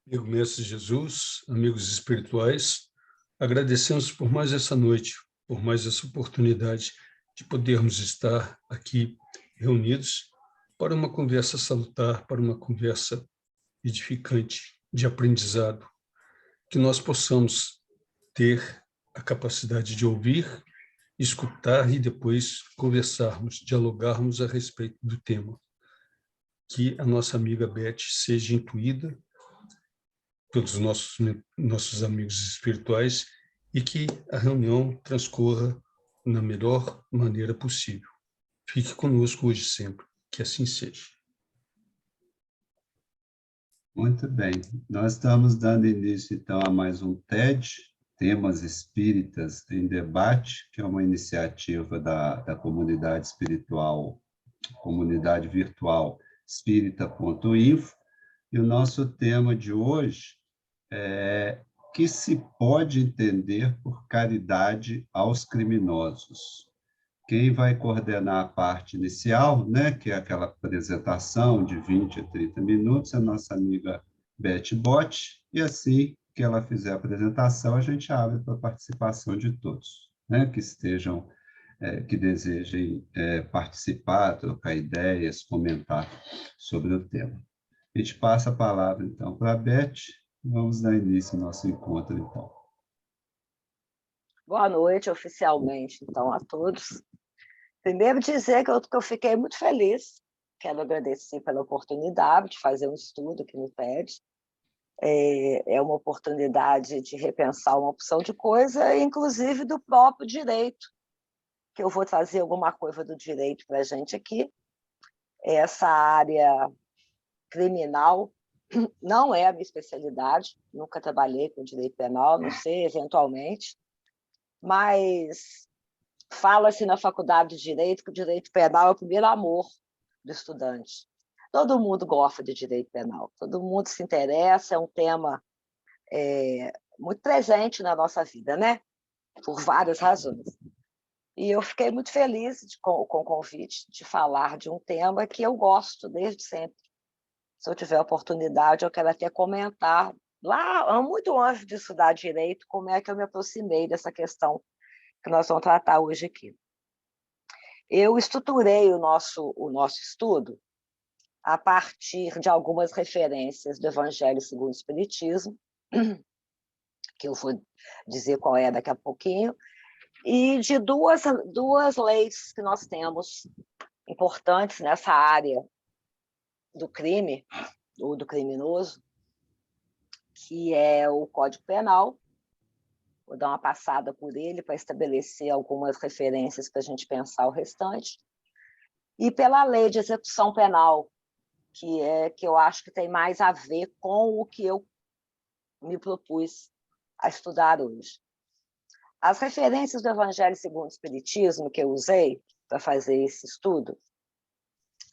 Amigo Mestre Jesus, amigos espirituais, agradecemos por mais essa noite, por mais essa oportunidade de podermos estar aqui reunidos para uma conversa salutar, para uma conversa edificante, de aprendizado, que nós possamos ter a capacidade de ouvir, escutar e depois conversarmos, dialogarmos a respeito do tema. Que a nossa amiga Beth seja intuída todos os nossos amigos espirituais e que a reunião transcorra na melhor maneira possível. Fique conosco hoje sempre, que assim seja. Muito bem, nós estamos dando início então a mais um TED, Temas Espíritas em Debate, que é uma iniciativa da comunidade espiritual, comunidade virtual espírita.info, e o nosso tema de hoje é que se pode entender por caridade aos criminosos. Quem vai coordenar a parte inicial, né, que é aquela apresentação de 20 a 30 minutos, é a nossa amiga Beth Bott, e assim que ela fizer a apresentação, a gente abre para a participação de todos, né, que estejam, que desejem participar, trocar ideias, comentar sobre o tema. A gente passa a palavra, então, para a Beth. Vamos dar início ao nosso encontro, então. Boa noite, oficialmente, então, a todos. Primeiro, dizer que eu fiquei muito feliz, quero agradecer pela oportunidade de fazer um estudo aqui no TED. É uma oportunidade de repensar uma opção de coisa, inclusive do próprio direito, que eu vou trazer alguma coisa do direito para a gente aqui. Essa área criminal não é a minha especialidade, nunca trabalhei com direito penal, não sei, eventualmente, mas fala-se na faculdade de Direito que o direito penal é o primeiro amor do estudante. Todo mundo gosta de direito penal, todo mundo se interessa, é um tema muito presente na nossa vida, né? Por várias razões. E eu fiquei muito feliz com o convite de falar de um tema que eu gosto desde sempre. Se eu tiver oportunidade, eu quero até comentar, lá muito antes de estudar direito, como é que eu me aproximei dessa questão que nós vamos tratar hoje aqui. Eu estruturei o nosso estudo a partir de algumas referências do Evangelho segundo o Espiritismo, que eu vou dizer qual é daqui a pouquinho, e de duas leis que nós temos importantes nessa área do crime, ou do criminoso, que é o Código Penal. Vou dar uma passada por ele para estabelecer algumas referências para a gente pensar o restante. E pela Lei de Execução Penal, que eu acho que tem mais a ver com o que eu me propus a estudar hoje. As referências do Evangelho segundo o Espiritismo que eu usei para fazer esse estudo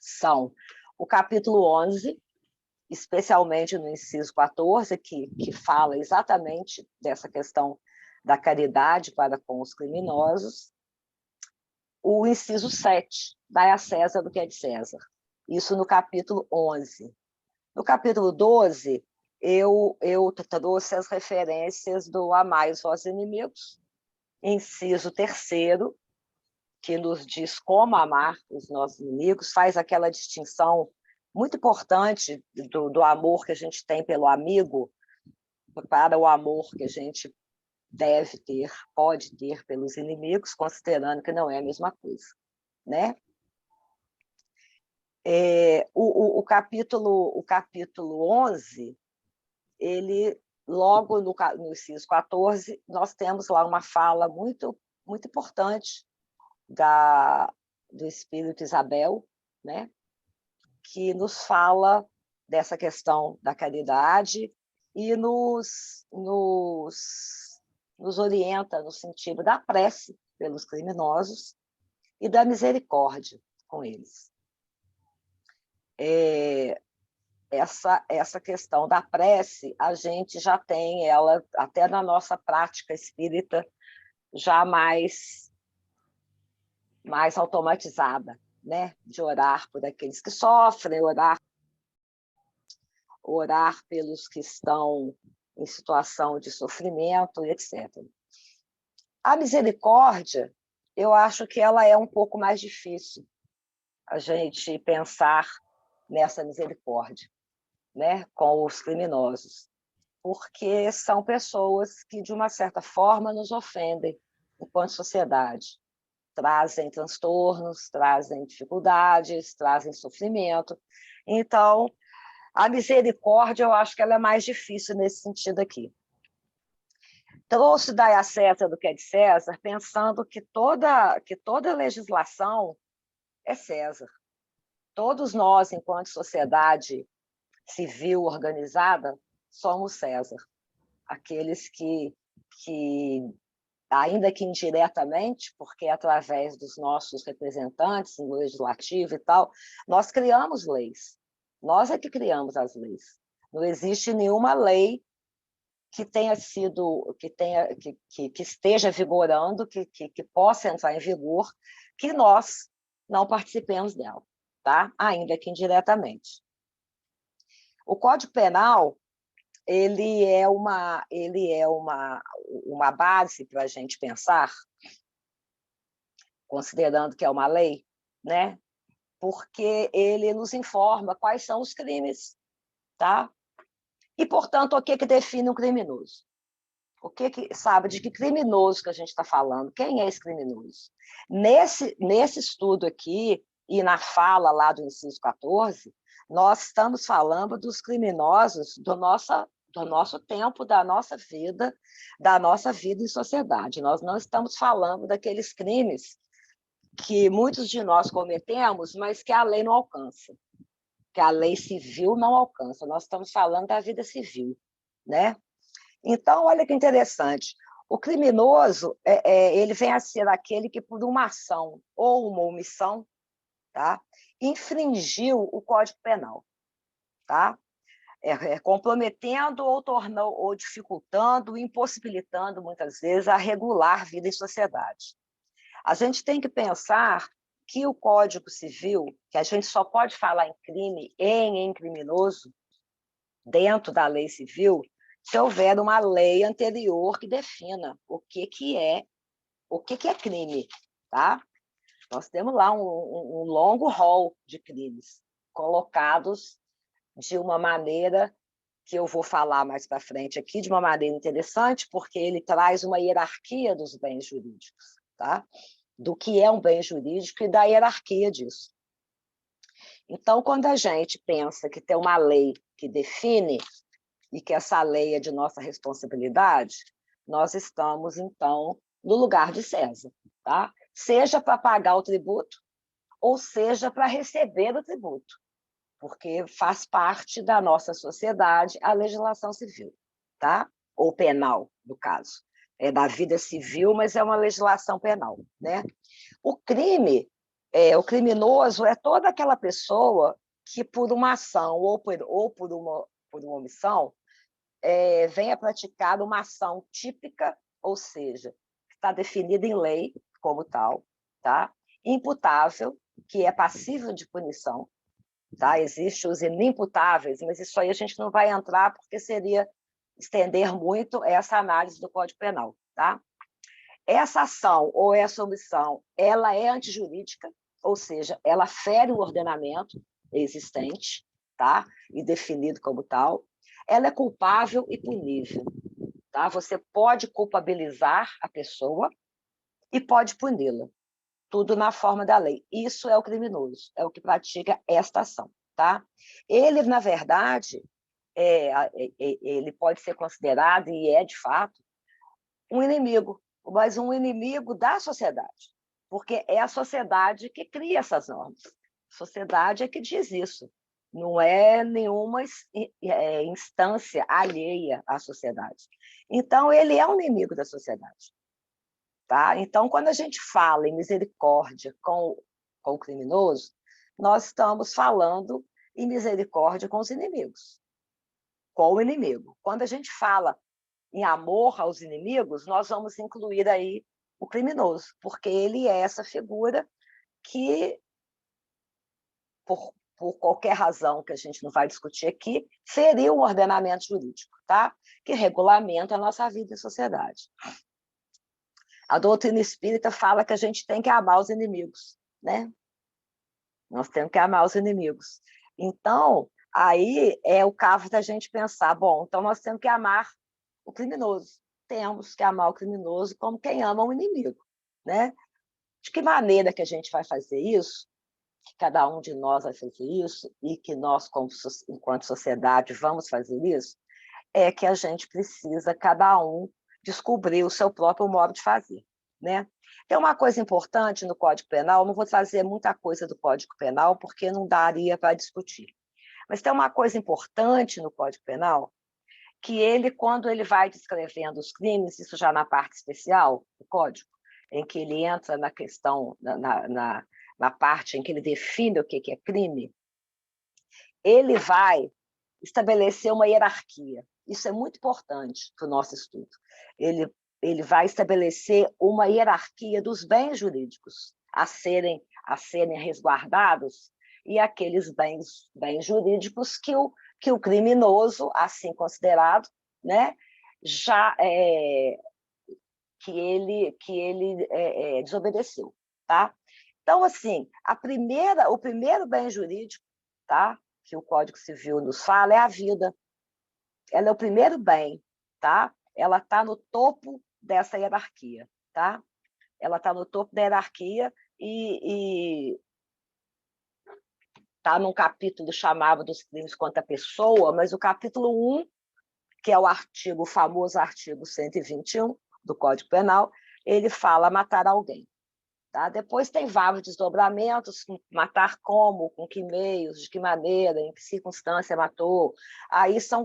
são o capítulo 11, especialmente no inciso 14, que fala exatamente dessa questão da caridade para com os criminosos, o inciso 7, dai a César do que é de César. Isso no capítulo 11. No capítulo 12, eu trouxe as referências do Amai os vossos inimigos, inciso 3º, que nos diz como amar os nossos inimigos, faz aquela distinção muito importante do amor que a gente tem pelo amigo para o amor que a gente deve ter, pode ter pelos inimigos, considerando que não é a mesma coisa, né? O capítulo 11, ele, logo no inciso 14, nós temos lá uma fala muito, muito importante do Espírito Isabel, né? Que nos fala dessa questão da caridade e nos orienta no sentido da prece pelos criminosos e da misericórdia com eles. Essa questão da prece, a gente já tem ela, até na nossa prática espírita, já mais automatizada, né? De orar por aqueles que sofrem, orar orar pelos que estão em situação de sofrimento, etc. A misericórdia, eu acho que ela é um pouco mais difícil a gente pensar nessa misericórdia, né, com os criminosos, porque são pessoas que, de uma certa forma, nos ofendem enquanto sociedade. Trazem transtornos, trazem dificuldades, trazem sofrimento. Então, a misericórdia, eu acho que ela é mais difícil nesse sentido aqui. Trouxe Dai a César do que é de César, pensando que toda legislação é César. Todos nós, enquanto sociedade civil organizada, somos César. Aqueles que ainda que indiretamente, porque através dos nossos representantes no legislativo e tal, nós criamos leis. Nós é que criamos as leis. Não existe nenhuma lei que tenha sido, que esteja vigorando, que possa entrar em vigor, que nós não participemos dela, tá? Ainda que indiretamente. O Código Penal ele é uma base para a gente pensar, considerando que é uma lei, né? Porque ele nos informa quais são os crimes, tá? E, portanto, o que define um criminoso? Sabe de que criminoso que a gente está falando? Quem é esse criminoso? Nesse estudo aqui, e na fala lá do inciso 14, nós estamos falando dos criminosos do nosso tempo, da nossa vida em sociedade. Nós não estamos falando daqueles crimes que muitos de nós cometemos, mas que a lei não alcança, que a lei civil não alcança. Nós estamos falando da vida civil, né? Então, olha que interessante. O criminoso ele vem a ser aquele que, por uma ação ou uma omissão, tá, infringiu o Código Penal, tá? Comprometendo ou dificultando, impossibilitando, muitas vezes, a regular vida em sociedade. A gente tem que pensar que o Código Civil, que a gente só pode falar em crime e em criminoso dentro da lei civil, se houver uma lei anterior que defina o que é crime, tá? Nós temos lá um longo rol de crimes colocados de uma maneira que eu vou falar mais para frente aqui, de uma maneira interessante, porque ele traz uma hierarquia dos bens jurídicos, tá? Do que é um bem jurídico e da hierarquia disso. Então, quando a gente pensa que tem uma lei que define e que essa lei é de nossa responsabilidade, nós estamos, então, no lugar de César, tá? Seja para pagar o tributo, ou seja para receber o tributo, porque faz parte da nossa sociedade a legislação civil, tá? Ou penal, no caso. É da vida civil, mas é uma legislação penal, né? O crime, o criminoso é toda aquela pessoa que, por uma ação ou por uma omissão, venha praticar uma ação típica, ou seja, está definida em lei como tal, tá? Imputável, que é passível de punição, tá? Existem os inimputáveis, mas isso aí a gente não vai entrar porque seria estender muito essa análise do Código Penal, tá? Essa ação ou essa omissão, ela é antijurídica, ou seja, ela fere o ordenamento existente, tá? E definido como tal. Ela é culpável e punível, tá? Você pode culpabilizar a pessoa e pode puni-la, tudo na forma da lei. Isso é o criminoso, é o que pratica esta ação, tá? Ele, na verdade, ele pode ser considerado, e é de fato, um inimigo, mas um inimigo da sociedade, porque é a sociedade que cria essas normas. A sociedade é que diz isso. Não é nenhuma instância alheia à sociedade. Então, ele é um inimigo da sociedade. Tá? Então, quando a gente fala em misericórdia com o criminoso, nós estamos falando em misericórdia com os inimigos, com o inimigo. Quando a gente fala em amor aos inimigos, nós vamos incluir aí o criminoso, porque ele é essa figura que, por por qualquer razão que a gente não vai discutir aqui, feriu o ordenamento jurídico, tá? Que regulamenta a nossa vida em sociedade. A doutrina espírita fala que a gente tem que amar os inimigos, né? Nós temos que amar os inimigos. Então, aí é o caso da gente pensar, bom, então nós temos que amar o criminoso. Temos que amar o criminoso como quem ama o inimigo, né? De que maneira que a gente vai fazer isso? Que cada um de nós vai fazer isso e que nós, enquanto sociedade, vamos fazer isso? É que a gente precisa, cada um, descobrir o seu próprio modo de fazer, né? Tem uma coisa importante no Código Penal, não vou trazer muita coisa do Código Penal, porque não daria para discutir. Mas tem uma coisa importante no Código Penal, que ele, quando ele vai descrevendo os crimes, isso já na parte especial do Código, em que ele entra na questão, na parte em que ele define o que é crime, ele vai estabelecer uma hierarquia. Isso é muito importante para o nosso estudo. Ele vai estabelecer uma hierarquia dos bens jurídicos a serem resguardados e aqueles bens jurídicos que o criminoso, assim considerado, né, já que ele desobedeceu, tá? Então, assim, o primeiro bem jurídico, tá, que o Código Civil nos fala é a vida. Ela é o primeiro bem, tá? Ela está no topo dessa hierarquia, tá? Ela está no topo da hierarquia e está num capítulo chamado dos crimes contra a pessoa, mas o capítulo 1, que é o famoso artigo 121 do Código Penal, ele fala matar alguém. Tá? Depois tem vários desdobramentos, matar como, com que meios, de que maneira, em que circunstância matou. Aí são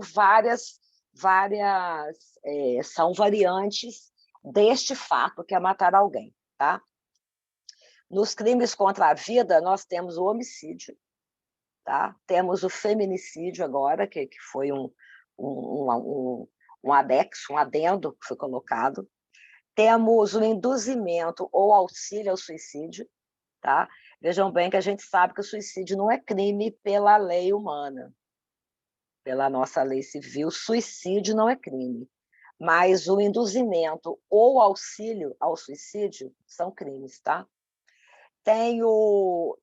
são variantes deste fato, que é matar alguém. Tá? Nos crimes contra a vida, nós temos o homicídio, tá? Temos o feminicídio agora, que foi um anexo, um adendo que foi colocado. Temos o induzimento ou auxílio ao suicídio, tá? Vejam bem que a gente sabe que o suicídio não é crime pela lei humana, pela nossa lei civil, suicídio não é crime, mas o induzimento ou auxílio ao suicídio são crimes, tá? Tem o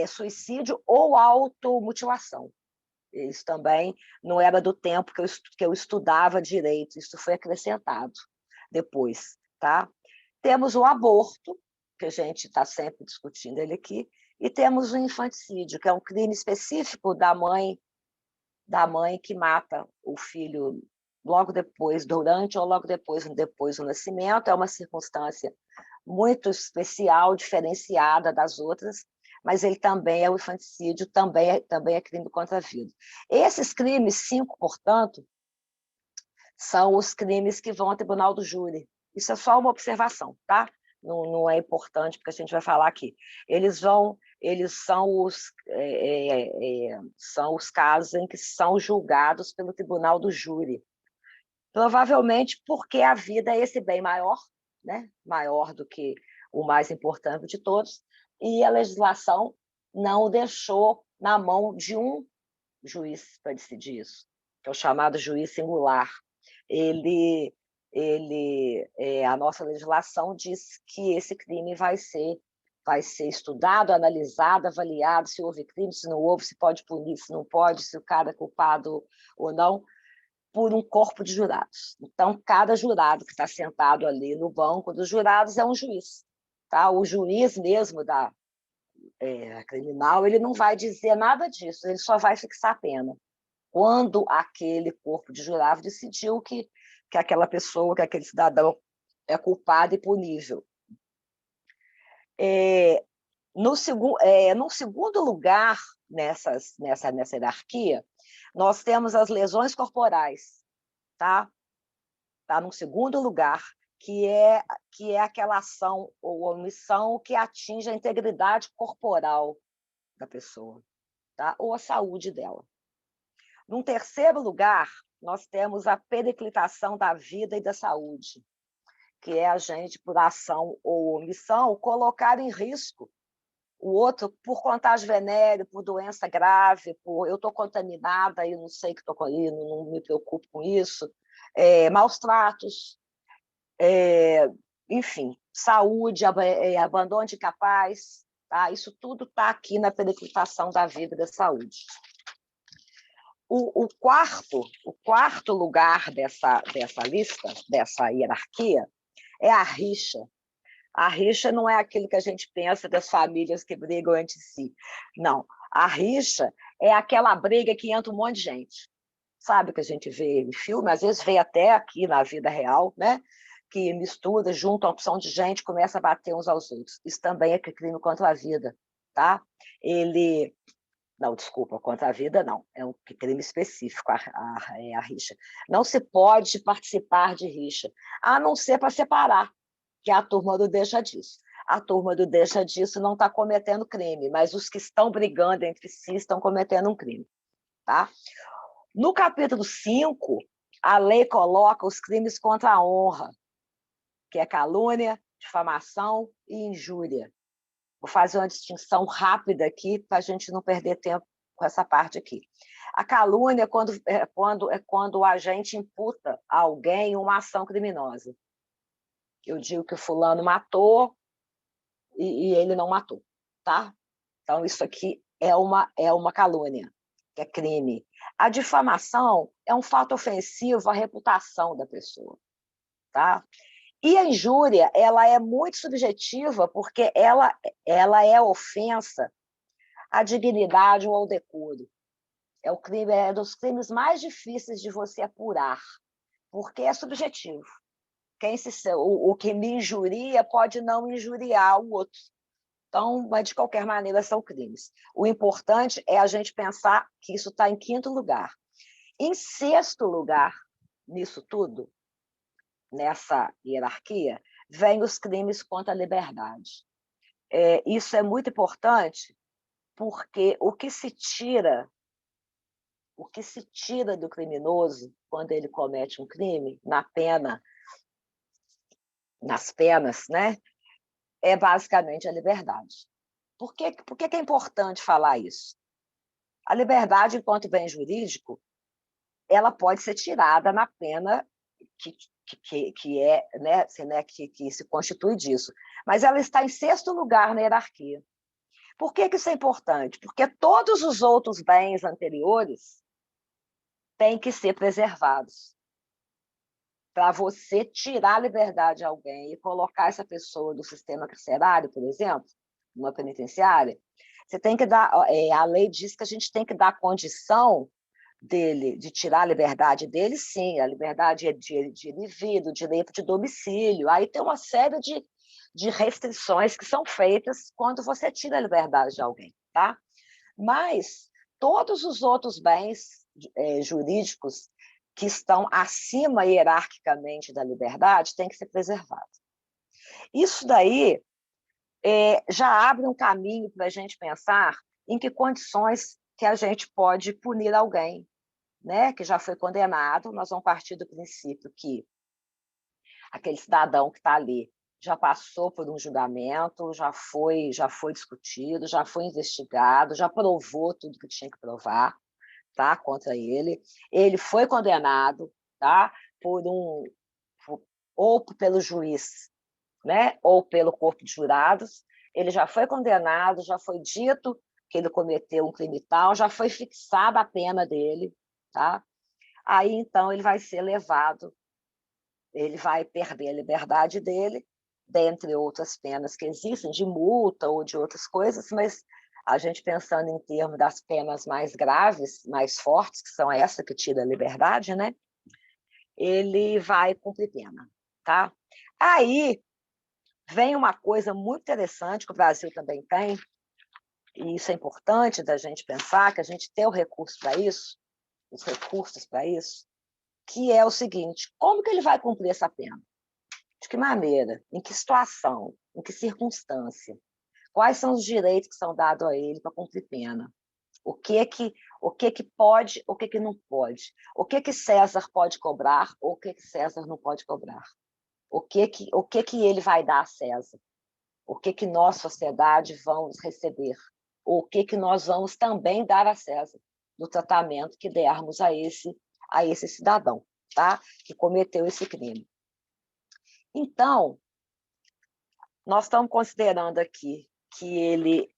suicídio ou automutilação. Isso também não era do tempo que eu estudava direito, isso foi acrescentado depois, tá? Temos o aborto, que a gente está sempre discutindo ele aqui, e temos o infanticídio, que é um crime específico da mãe que mata o filho logo depois, durante ou logo depois do nascimento. É uma circunstância muito especial, diferenciada das outras, mas ele também é o infanticídio, também é crime contra a vida. Esses crimes, 5, portanto, são os crimes que vão ao tribunal do júri. Isso é só uma observação, tá? Não é importante, porque a gente vai falar aqui. Eles são os casos em que são julgados pelo tribunal do júri. Provavelmente porque a vida é esse bem maior, né? Maior do que o mais importante de todos, e a legislação não o deixou na mão de um juiz para decidir isso, que é o chamado juiz singular. A nossa legislação diz que esse crime vai ser estudado, analisado, avaliado, se houve crime, se não houve, se pode punir, se não pode, se o cara é culpado ou não, por um corpo de jurados. Então, cada jurado que está sentado ali no banco dos jurados é um juiz. Tá? O juiz mesmo da criminal, ele não vai dizer nada disso, ele só vai fixar a pena. Quando aquele corpo de jurados decidiu que aquela pessoa, que aquele cidadão é culpado e punível. No segundo lugar, nessa hierarquia, nós temos as lesões corporais, tá? Tá no segundo lugar, que é aquela ação ou omissão que atinge a integridade corporal da pessoa, tá? Ou a saúde dela. Num terceiro lugar, nós temos a periclitação da vida e da saúde, que é a gente, por ação ou omissão, colocar em risco o outro por contágio venéreo, por doença grave, por eu estou contaminada e não sei que estou com isso, não me preocupo com isso, maus tratos, enfim, saúde, abandono de capaz, tá? Isso tudo está aqui na pericritação da vida e da saúde. O quarto lugar dessa lista, dessa hierarquia, é a rixa. A rixa não é aquilo que a gente pensa das famílias que brigam entre si. Não. A rixa é aquela briga que entra um monte de gente. Sabe, que a gente vê em filme, às vezes vê até aqui na vida real, né? Que mistura, junta uma opção de gente, começa a bater uns aos outros. Isso também é crime contra a vida, tá? Não, desculpa, contra a vida não, é um crime específico, a rixa. Não se pode participar de rixa, a não ser para separar, que a turma do deixa disso. A turma do deixa disso não está cometendo crime, mas os que estão brigando entre si estão cometendo um crime. Tá? No capítulo 5, a lei coloca os crimes contra a honra, que é calúnia, difamação e injúria. Vou fazer uma distinção rápida aqui para a gente não perder tempo com essa parte aqui. A calúnia é quando a gente imputa a alguém uma ação criminosa. Eu digo que o fulano matou e ele não matou, tá? Então, isso aqui é uma calúnia, que é crime. A difamação é um fato ofensivo à reputação da pessoa, tá? E a injúria, ela é muito subjetiva, porque ela é ofensa à dignidade ou ao decoro. É dos crimes mais difíceis de você apurar, porque é subjetivo. O que me injuria pode não injuriar o outro. Então, mas de qualquer maneira, são crimes. O importante é a gente pensar que isso está em quinto lugar. Em sexto lugar, nisso tudo, nessa hierarquia, vem os crimes contra a liberdade. Isso é muito importante, porque o que se tira do criminoso quando ele comete um crime, nas penas, né, é basicamente a liberdade. Por que é importante falar isso? A liberdade, enquanto bem jurídico, ela pode ser tirada na pena que se constitui disso. Mas ela está em sexto lugar na hierarquia. Por que isso é importante? Porque todos os outros bens anteriores têm que ser preservados. Para você tirar a liberdade de alguém e colocar essa pessoa do sistema carcerário, por exemplo, numa penitenciária, você tem que dar. A lei diz que a gente tem que dar condição dele, de tirar a liberdade dele, sim, a liberdade de indivíduo, direito de domicílio. Aí tem uma série de restrições que são feitas quando você tira a liberdade de alguém, tá? Mas todos os outros bens jurídicos que estão acima hierarquicamente da liberdade têm que ser preservados. Isso daí já abre um caminho para a gente pensar em que condições que a gente pode punir alguém, né, que já foi condenado. Nós vamos partir do princípio que aquele cidadão que está ali já passou por um julgamento, já foi discutido, já foi investigado, já provou tudo que tinha que provar, tá, contra ele. Ele foi condenado, tá, ou pelo juiz, né, ou pelo corpo de jurados. Ele já foi condenado, já foi dito que ele cometeu um crime tal, já foi fixada a pena dele, tá? Aí, então, ele vai ser levado, ele vai perder a liberdade dele, dentre outras penas que existem, de multa ou de outras coisas, mas a gente pensando em termos das penas mais graves, mais fortes, que são essa que tira a liberdade, né? Ele vai cumprir pena, tá? Aí vem uma coisa muito interessante que o Brasil também tem, e isso é importante da gente pensar, que a gente tem o recurso para isso, os recursos para isso, que é o seguinte: como que ele vai cumprir essa pena? De que maneira? Em que situação? Em que circunstância? Quais são os direitos que são dados a ele para cumprir pena? O que pode, o que não pode? O que César pode cobrar, ou o que César não pode cobrar? O que ele vai dar a César? O que nós, sociedade, vamos receber? O que nós vamos também dar a César do tratamento que dermos a esse cidadão, tá? Que cometeu esse crime. Então, nós estamos considerando aqui que ele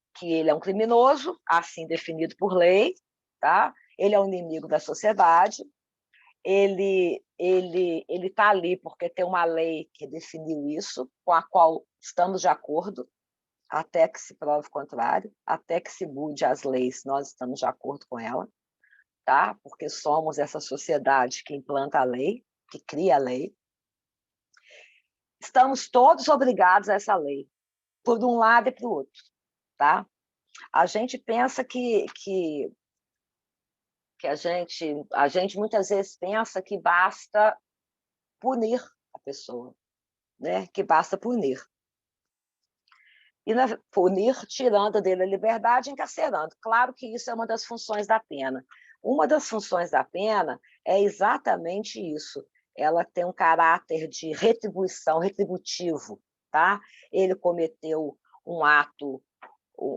é um criminoso, assim definido por lei, tá? Ele é um inimigo da sociedade, ele está ali porque tem uma lei que definiu isso, com a qual estamos de acordo, até que se prove o contrário, até que se mude as leis, nós estamos de acordo com ela, tá? Porque somos essa sociedade que implanta a lei, que cria a lei. Estamos todos obrigados a essa lei, por um lado e para o outro, tá? A gente pensa que a gente muitas vezes pensa que basta punir a pessoa, né? Que basta punir. E punir tirando dele a liberdade e encarcerando. Claro que isso é uma das funções da pena. Uma das funções da pena é exatamente isso. Ela tem um caráter de retribuição, retributivo, tá? Ele cometeu um ato,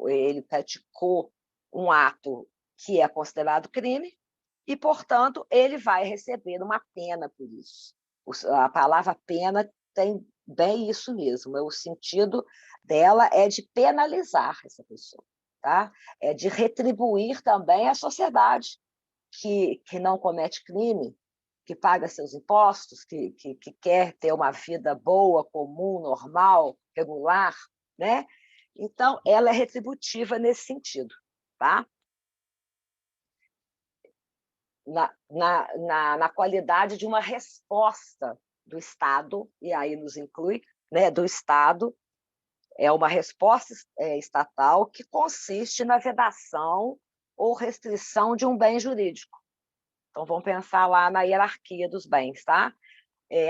ele praticou um ato que é considerado crime e, portanto, ele vai receber uma pena por isso. A palavra pena tem bem isso mesmo, o sentido dela é de penalizar essa pessoa, tá? É de retribuir também a sociedade que não comete crime, que paga seus impostos, que quer ter uma vida boa, comum, normal, regular, né? Então, ela é retributiva nesse sentido, tá? Na qualidade de uma resposta do Estado, e aí nos inclui, né, do Estado, é uma resposta estatal que consiste na vedação ou restrição de um bem jurídico. Então, vamos pensar lá na hierarquia dos bens, tá?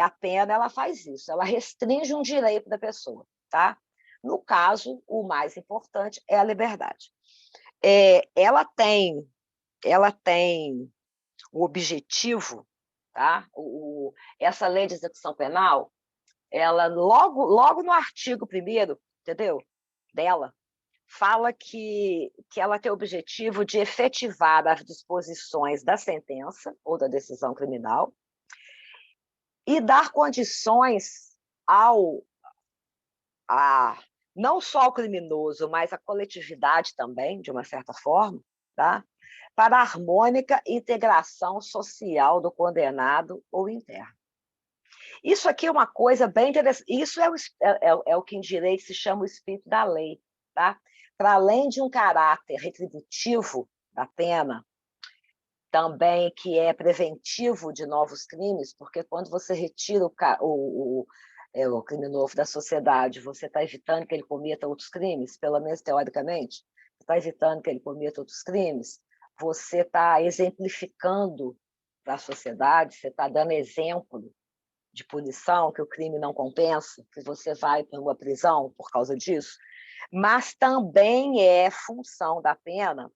A pena, ela faz isso, ela restringe um direito da pessoa, tá? No caso, o mais importante é a liberdade. Ela tem o objetivo, tá? Essa lei de execução penal, ela logo no artigo 1º, entendeu? Dela, fala que ela tem o objetivo de efetivar as disposições da sentença ou da decisão criminal e dar condições não só ao criminoso, mas à coletividade também, de uma certa forma, tá? Para a harmônica integração social do condenado ou interno. Isso aqui é uma coisa bem interessante. Isso é o que em direito se chama o espírito da lei. Tá? Para além de um caráter retributivo da pena, também que é preventivo de novos crimes, porque quando você retira o criminoso da sociedade, você está evitando que ele cometa outros crimes, pelo menos teoricamente, está evitando que ele cometa outros crimes, você está exemplificando para a sociedade, você está dando exemplo de punição, que o crime não compensa, que você vai para uma prisão por causa disso, mas também é função da pena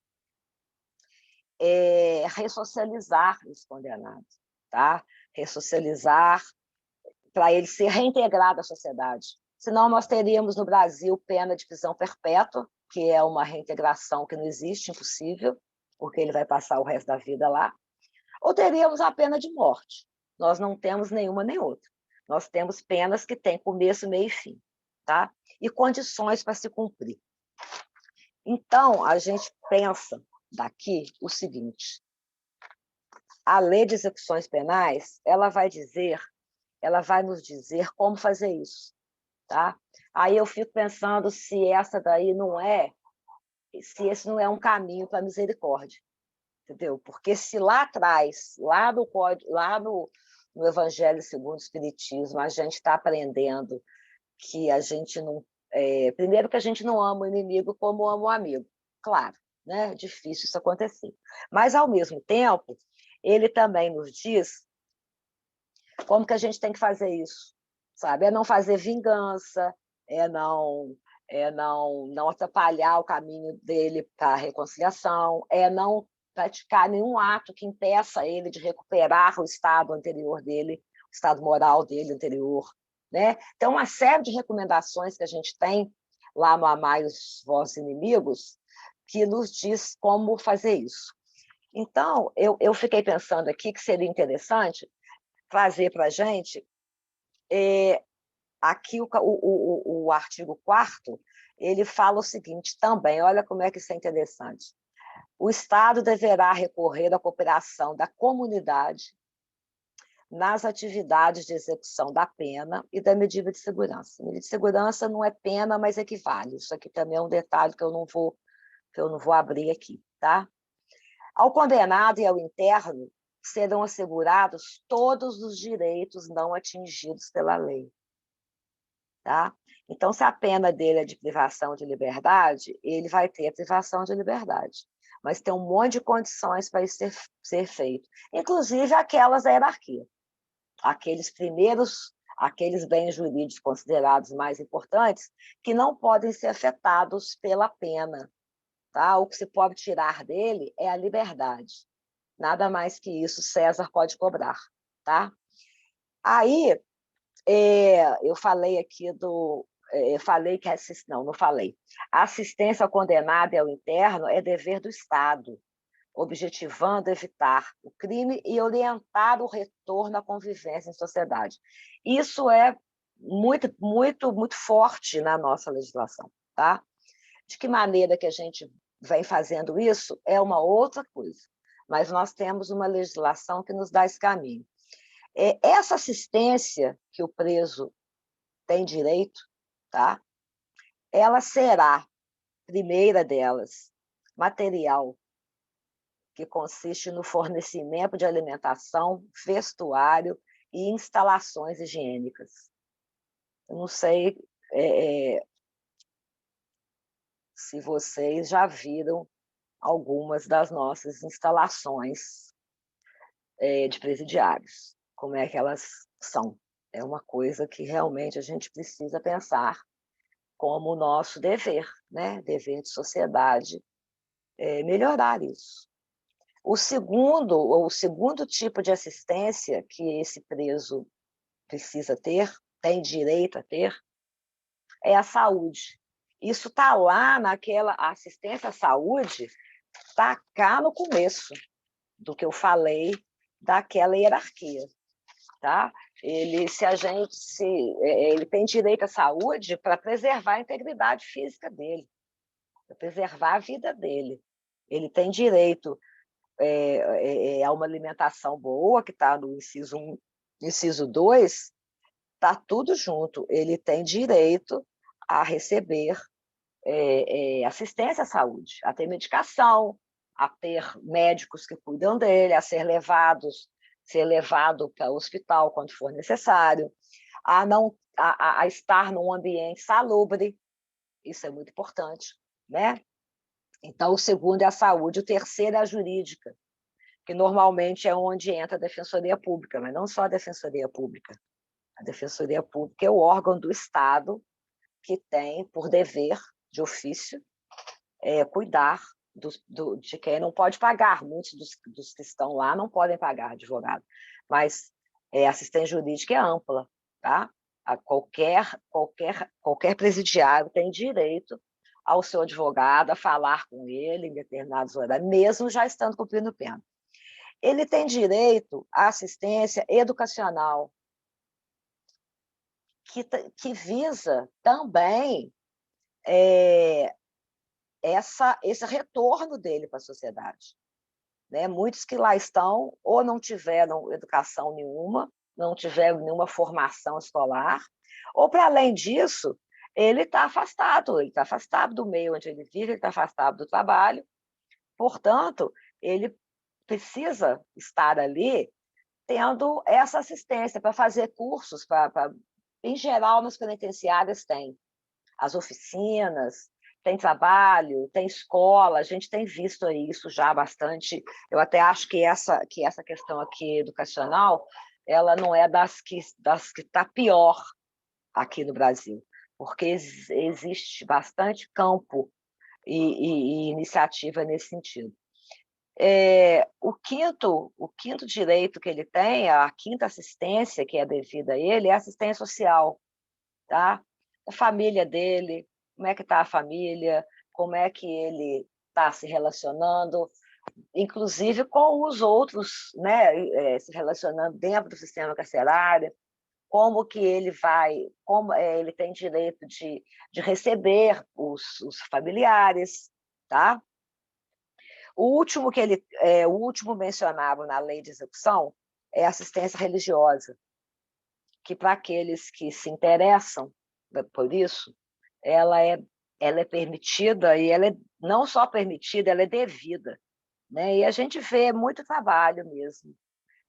ressocializar os condenados, tá? Ressocializar para ele ser reintegrado à sociedade. Senão nós teríamos no Brasil pena de prisão perpétua, que é uma reintegração que não existe, impossível, porque ele vai passar o resto da vida lá, ou teríamos a pena de morte. Nós não temos nenhuma nem outra. Nós temos penas que têm começo, meio e fim, tá? E condições para se cumprir. Então, a gente pensa daqui o seguinte: a lei de execuções penais, ela vai nos dizer como fazer isso, tá? Aí eu fico pensando se esse não é um caminho para a misericórdia, entendeu? Porque se lá atrás, lá no Evangelho segundo o Espiritismo, a gente está aprendendo que a gente não... primeiro que a gente não ama o inimigo como ama o amigo. Claro, né? É difícil isso acontecer. Mas, ao mesmo tempo, ele também nos diz como que a gente tem que fazer isso, sabe? É não fazer vingança, é não atrapalhar o caminho dele para a reconciliação, é não praticar nenhum ato que impeça ele de recuperar o estado anterior dele, o estado moral dele anterior, né? Então, uma série de recomendações que a gente tem lá no Amai os Vossos Inimigos, que nos diz como fazer isso. Então, eu fiquei pensando aqui que seria interessante trazer para a gente aqui o artigo 4º, ele fala o seguinte também, olha como é que isso é interessante. O Estado deverá recorrer à cooperação da comunidade nas atividades de execução da pena e da medida de segurança. A medida de segurança não é pena, mas equivale. Isso aqui também é um detalhe que eu não vou abrir aqui, tá? Ao condenado e ao interno serão assegurados todos os direitos não atingidos pela lei. Tá? Então, se a pena dele é de privação de liberdade, ele vai ter a privação de liberdade. Mas tem um monte de condições para isso ser feito, inclusive aquelas da hierarquia. Aqueles bens jurídicos considerados mais importantes, que não podem ser afetados pela pena. Tá? O que se pode tirar dele é a liberdade. Nada mais que isso César pode cobrar. Tá? Aí, eu falei aqui falei que não falei. A assistência ao condenado e ao interno é dever do Estado, objetivando evitar o crime e orientar o retorno à convivência em sociedade. Isso é muito, muito, muito forte na nossa legislação. Tá? De que maneira que a gente vem fazendo isso é uma outra coisa, mas nós temos uma legislação que nos dá esse caminho. Essa assistência que o preso tem direito, tá? Ela será, primeira delas, material, que consiste no fornecimento de alimentação, vestuário e instalações higiênicas. Eu não sei se vocês já viram algumas das nossas instalações de presidiários, como é que elas são. É uma coisa que realmente a gente precisa pensar como o nosso dever, né? Dever de sociedade, melhorar isso. O segundo tipo de assistência que esse preso precisa ter, tem direito a ter, é a saúde. Isso está lá naquela assistência à saúde, está cá no começo do que eu falei daquela hierarquia. Tá? Ele tem direito à saúde para preservar a integridade física dele, para preservar a vida dele. Ele tem direito a uma alimentação boa, que está no inciso 1, inciso 2, está tudo junto. Ele tem direito a receber assistência à saúde, a ter medicação, a ter médicos que cuidam dele, a ser levado para o hospital quando for necessário, a estar num ambiente salubre, isso é muito importante, né? Então, o segundo é a saúde, o terceiro é a jurídica, que normalmente é onde entra a Defensoria Pública, mas não só a Defensoria Pública. A Defensoria Pública é o órgão do Estado que tem, por dever de ofício, cuidar de quem não pode pagar. Muitos dos que estão lá não podem pagar advogado, mas a assistência jurídica é ampla. Tá? Qualquer presidiário tem direito ao seu advogado, a falar com ele em determinados horários, mesmo já estando cumprindo pena. Ele tem direito à assistência educacional, que visa também esse retorno dele para a sociedade. Né? Muitos que lá estão ou não tiveram educação nenhuma, não tiveram nenhuma formação escolar, ou, para além disso, ele está afastado do meio onde ele vive, ele está afastado do trabalho, portanto, ele precisa estar ali tendo essa assistência para fazer cursos, em geral, nas penitenciárias tem as oficinas, tem trabalho, tem escola, a gente tem visto isso já bastante. Eu até acho que essa questão aqui educacional, ela não é das que está pior aqui no Brasil, porque existe bastante campo e iniciativa nesse sentido. O quinto direito que ele tem, a quinta assistência que é devida a ele, é a assistência social, tá? A família dele, como é que está a família, como é que ele está se relacionando, inclusive com os outros, né, se relacionando dentro do sistema carcerário, como que ele vai, como ele tem direito de receber os familiares, tá? O último mencionado na lei de execução é assistência religiosa, que para aqueles que se interessam por isso, ela é permitida, e ela é não só permitida, ela é devida, né? E a gente vê muito trabalho mesmo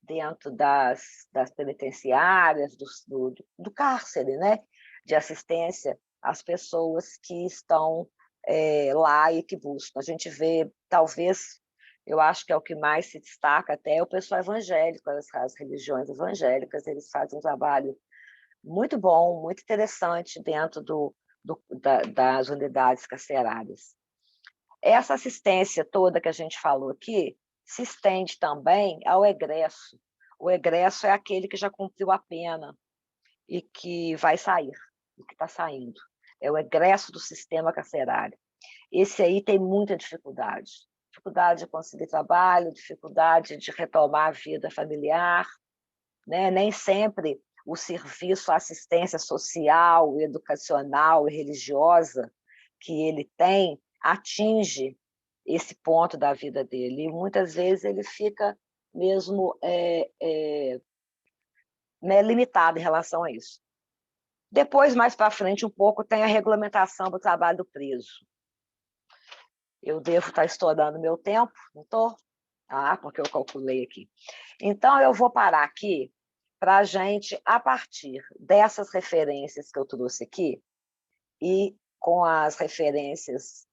dentro das penitenciárias, do cárcere, né? De assistência às pessoas que estão lá e que buscam. A gente vê, talvez, eu acho que é o que mais se destaca até, é o pessoal evangélico, as religiões evangélicas, eles fazem um trabalho muito bom, muito interessante dentro das unidades carcerárias. Essa assistência toda que a gente falou aqui se estende também ao egresso. O egresso é aquele que já cumpriu a pena e que vai sair, e que está saindo. É o egresso do sistema carcerário. Esse aí tem muita dificuldade. Dificuldade de conseguir trabalho, dificuldade de retomar a vida familiar, né? Nem sempre o serviço, a assistência social, educacional e religiosa que ele tem atinge esse ponto da vida dele. E muitas vezes ele fica mesmo limitado em relação a isso. Depois, mais para frente, um pouco, tem a regulamentação do trabalho do preso. Eu devo estar estourando meu tempo, não estou? Porque eu calculei aqui. Então, eu vou parar aqui para a gente, a partir dessas referências que eu trouxe aqui, e com as referências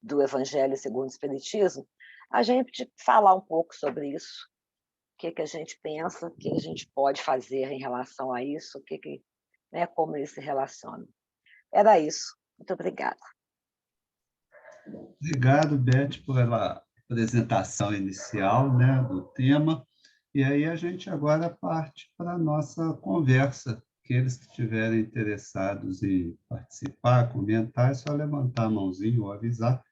do Evangelho segundo o Espiritismo, a gente falar um pouco sobre isso, o que a gente pensa, o que a gente pode fazer em relação a isso, né, como eles se relacionam. Era isso. Muito obrigada. Obrigado, Beth, pela apresentação inicial, né, do tema. E aí a gente agora parte para a nossa conversa. Aqueles que estiverem interessados em participar, comentar, é só levantar a mãozinha ou avisar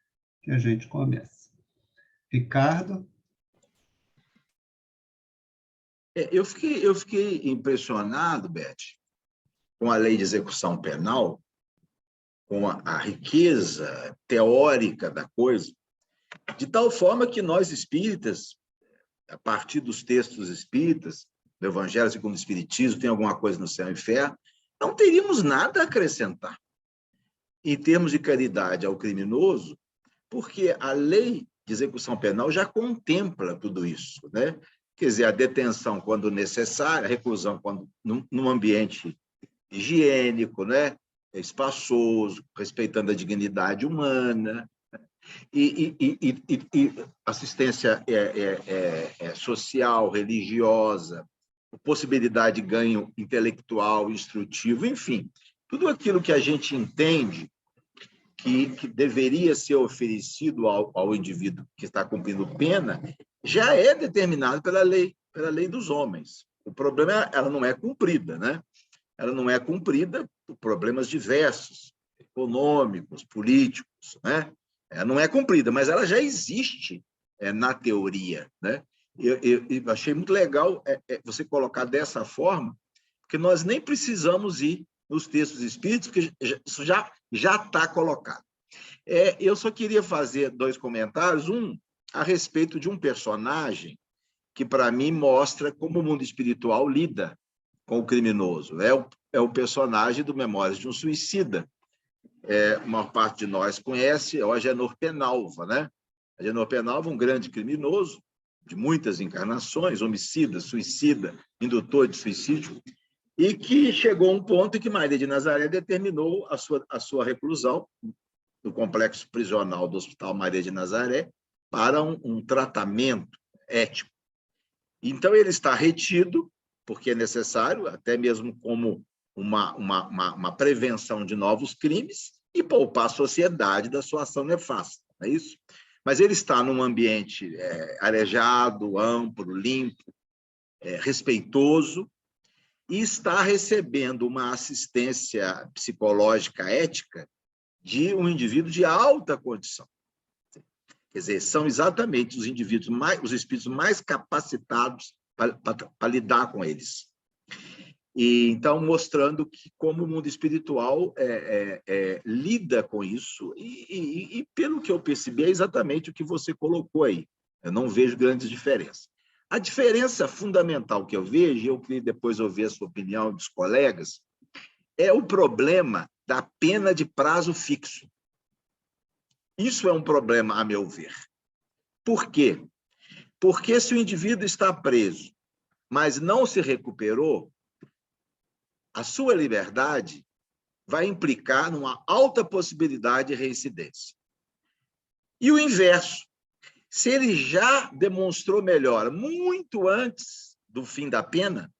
que a gente começa. Ricardo? Eu fiquei impressionado, Beth, com a lei de execução penal, com a riqueza teórica da coisa, de tal forma que nós espíritas, a partir dos textos espíritas, do Evangelho segundo o Espiritismo, tem alguma coisa no céu e inferno, não teríamos nada a acrescentar em termos de caridade ao criminoso, porque a lei de execução penal já contempla tudo isso, né? Quer dizer, a detenção quando necessária, a reclusão quando num ambiente higiênico, né? Espaçoso, respeitando a dignidade humana, e assistência social, religiosa, possibilidade de ganho intelectual, instrutivo, enfim, tudo aquilo que a gente entende que deveria ser oferecido ao indivíduo que está cumprindo pena, já é determinado pela lei dos homens. O problema é ela não é cumprida, né? Ela não é cumprida por problemas diversos, econômicos, políticos, né? Ela não é cumprida, mas ela já existe na teoria, né? Eu achei muito legal você colocar dessa forma, porque nós nem precisamos ir nos textos espíritos, porque isso já está colocado. Eu só queria fazer 2 comentários, um a respeito de um personagem que, para mim, mostra como o mundo espiritual lida com o criminoso. É o personagem do Memórias de um Suicida. A maior parte de nós conhece, é o Agenor Penalva, né? Agenor Penalva, um grande criminoso, de muitas encarnações, homicida, suicida, indutor de suicídio, e que chegou a um ponto em que Maria de Nazaré determinou a sua reclusão no complexo prisional do Hospital Maria de Nazaré para um tratamento ético. Então, ele está retido, porque é necessário, até mesmo como uma prevenção de novos crimes, e poupar a sociedade da sua ação nefasta, não é isso? Mas ele está num ambiente arejado, amplo, limpo, respeitoso, e está recebendo uma assistência psicológica ética de um indivíduo de alta condição. Quer dizer, são exatamente os indivíduos os espíritos mais capacitados para lidar com eles. E então mostrando que como o mundo espiritual lida com isso e pelo que eu percebi é exatamente o que você colocou aí. Eu não vejo grandes diferenças. A diferença fundamental que eu vejo, e eu queria depois ouvir a sua opinião dos colegas, é o problema da pena de prazo fixo. Isso é um problema, a meu ver. Por quê? Porque se o indivíduo está preso, mas não se recuperou, a sua liberdade vai implicar numa alta possibilidade de reincidência. E o inverso, se ele já demonstrou melhora muito antes do fim da pena,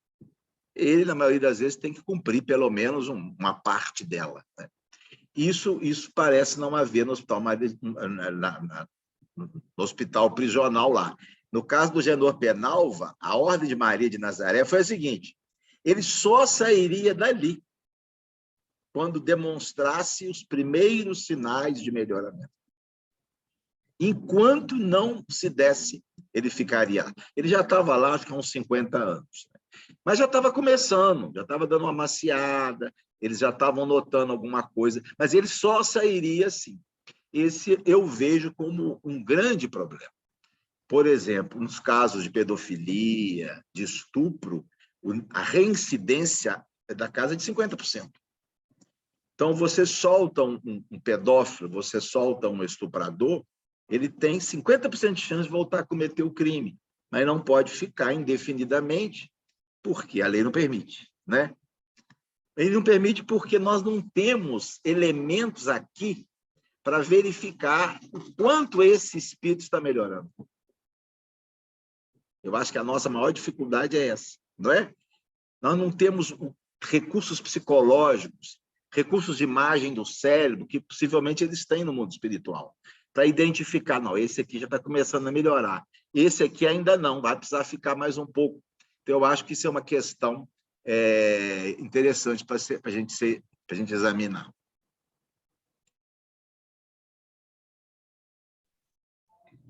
ele, na maioria das vezes, tem que cumprir pelo menos uma parte dela, né? Isso parece não haver no hospital, no hospital prisional lá. No caso do Genor Penalva, a Ordem de Maria de Nazaré foi a seguinte: ele só sairia dali quando demonstrasse os primeiros sinais de melhoramento. Enquanto não se desse, ele ficaria lá. Ele já estava lá, acho que há uns 50 anos. Mas já estava começando, já estava dando uma maciada, eles já estavam notando alguma coisa, mas ele só sairia assim. Esse eu vejo como um grande problema. Por exemplo, nos casos de pedofilia, de estupro, a reincidência é da casa de 50%. Então, você solta um pedófilo, você solta um estuprador, ele tem 50% de chance de voltar a cometer o crime, mas não pode ficar indefinidamente, porque a lei não permite, né? Ele não permite porque nós não temos elementos aqui para verificar o quanto esse espírito está melhorando. Eu acho que a nossa maior dificuldade é essa, não é? Nós não temos recursos psicológicos, recursos de imagem do cérebro, que possivelmente eles têm no mundo espiritual, para identificar, não, esse aqui já está começando a melhorar, esse aqui ainda não, vai precisar ficar mais um pouco. Então, eu acho que isso é uma questão interessante para a gente examinar.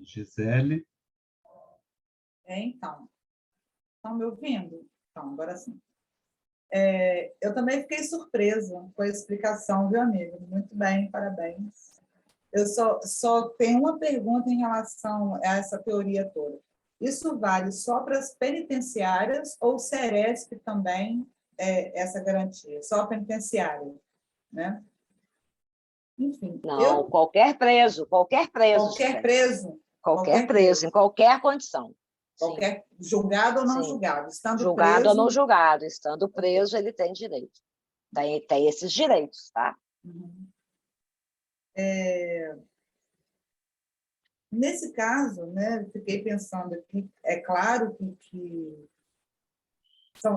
Gisele? Então, estão me ouvindo? Então, agora sim. Eu também fiquei surpresa com a explicação, viu, amigo? Muito bem, parabéns. Eu só tenho uma pergunta em relação a essa teoria toda. Isso vale só para as penitenciárias ou o Seresp também essa garantia? Só a penitenciária, né? Enfim. Não, qualquer preso. Qualquer preso? Qualquer preso, em qualquer condição. Qualquer julgado ou não julgado. Estando julgado preso... ou não julgado. Estando preso, ele tem direito. Tem esses direitos, tá? Uhum. Nesse caso, né, fiquei pensando aqui, é claro que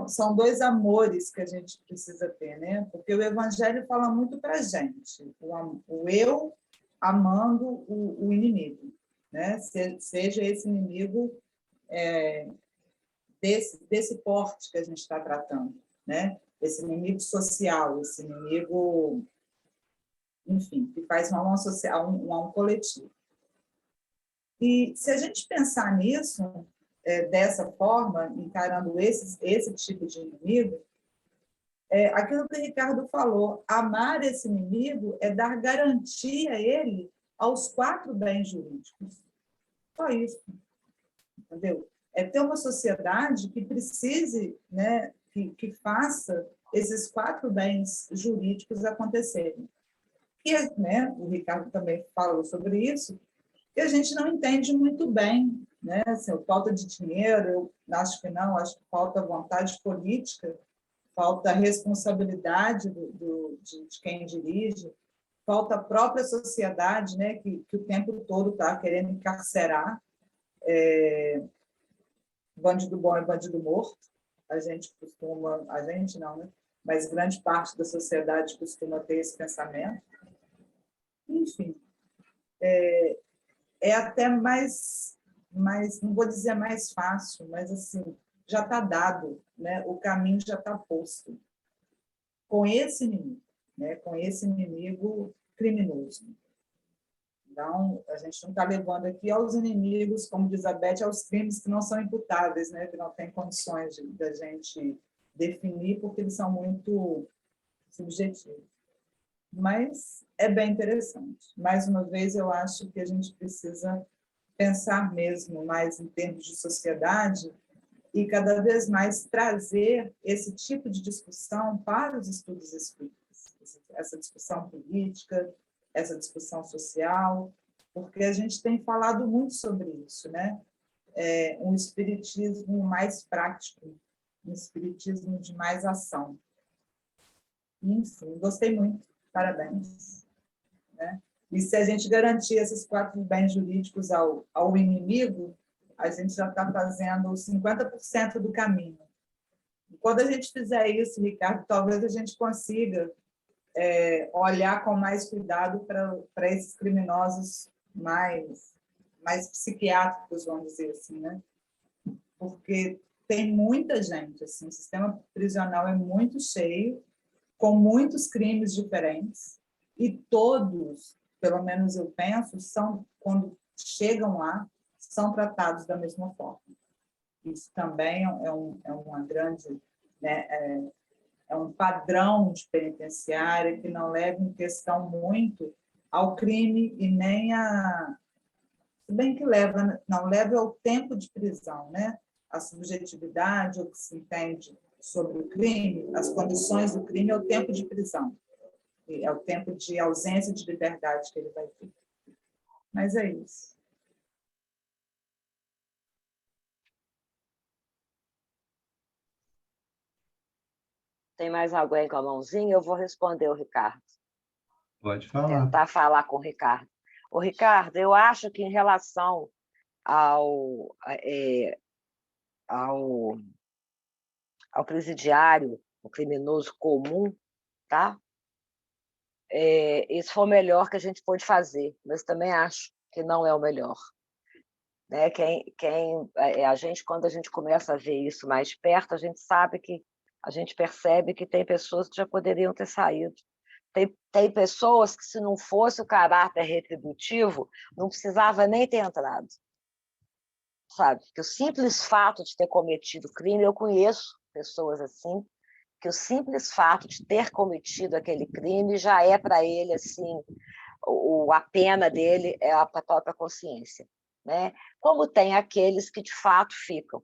são dois amores que a gente precisa ter, né? Porque o Evangelho fala muito para a gente, o eu amando o inimigo, né? Seja esse inimigo desse porte que a gente está tratando, né? Esse inimigo social, esse inimigo, enfim, que faz mal social, um coletivo. E se a gente pensar nisso, dessa forma, encarando esse tipo de inimigo, aquilo que o Ricardo falou, amar esse inimigo é dar garantia a ele aos 4 bens jurídicos. Só isso, entendeu? É ter uma sociedade que precise, né, que faça esses 4 bens jurídicos acontecerem. E, né, o Ricardo também falou sobre isso, que a gente não entende muito bem, né? Assim, falta de dinheiro, eu acho que não, acho que falta vontade política, falta responsabilidade de quem dirige, falta a própria sociedade, né? Que o tempo todo está querendo encarcerar bandido bom e bandido morto. A gente não, né? Mas grande parte da sociedade costuma ter esse pensamento. Enfim, até mais, não vou dizer mais fácil, mas assim, já está dado, né? O caminho já está posto. Com esse inimigo, né? Com esse inimigo criminoso. Então, a gente não está levando aqui aos inimigos, como diz a Beth, aos crimes que não são imputáveis, né? Que não tem condições da gente definir, porque eles são muito subjetivos. Mas é bem interessante. Mais uma vez, eu acho que a gente precisa pensar mesmo mais em termos de sociedade e cada vez mais trazer esse tipo de discussão para os estudos espíritas, essa discussão política, essa discussão social, porque a gente tem falado muito sobre isso, né? Um espiritismo mais prático, um espiritismo de mais ação. Enfim, gostei muito, parabéns. Né? E se a gente garantir esses 4 bens jurídicos ao inimigo, a gente já está fazendo 50% do caminho. E quando a gente fizer isso, Ricardo, talvez a gente consiga olhar com mais cuidado para esses criminosos mais psiquiátricos, vamos dizer assim, né? Porque tem muita gente, assim, o sistema prisional é muito cheio, com muitos crimes diferentes, e todos, pelo menos eu penso, quando chegam lá, são tratados da mesma forma. Isso também é uma grande, né, é um padrão de penitenciária que não leva em questão muito ao crime e nem se bem que não leva ao tempo de prisão, né? A subjetividade, o que se entende sobre o crime, as condições do crime é o tempo de prisão, é o tempo de ausência de liberdade que ele vai ter. Mas é isso. Tem mais alguém com a mãozinha? Eu vou responder o Ricardo. Pode falar. Tentar falar com o Ricardo. O Ricardo, eu acho que em relação ao presidiário, o criminoso comum, tá? Esse foi o melhor que a gente pôde fazer, mas também acho que não é o melhor. Né? A gente, quando a gente começa a ver isso mais perto, a gente percebe que tem pessoas que já poderiam ter saído. Tem pessoas que, se não fosse o caráter retributivo, não precisava nem ter entrado. Sabe? Que o simples fato de ter cometido crime, eu conheço pessoas assim, que o simples fato de ter cometido aquele crime já é para ele assim, a pena dele é a própria consciência, né? Como tem aqueles que de fato ficam.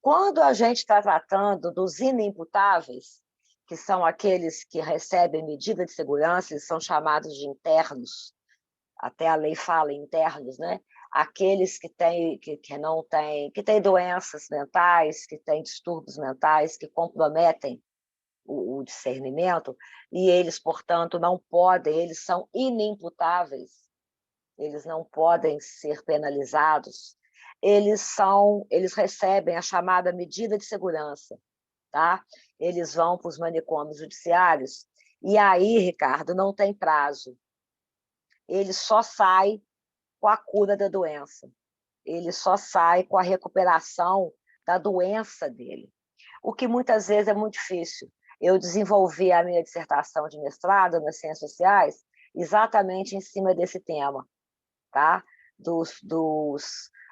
Quando a gente está tratando dos inimputáveis, que são aqueles que recebem medida de segurança, eles são chamados de internos, até a lei fala em internos, né? Aqueles que têm doenças mentais, que têm distúrbios mentais, que comprometem o discernimento, e eles, portanto, não podem, eles são inimputáveis, eles não podem ser penalizados, eles recebem a chamada medida de segurança, tá? Eles vão para os manicômios judiciários, e aí, Ricardo, não tem prazo. Ele só sai com a cura da doença. Ele só sai com a recuperação da doença dele, o que muitas vezes é muito difícil. Eu desenvolvi a minha dissertação de mestrado nas Ciências Sociais exatamente em cima desse tema, tá?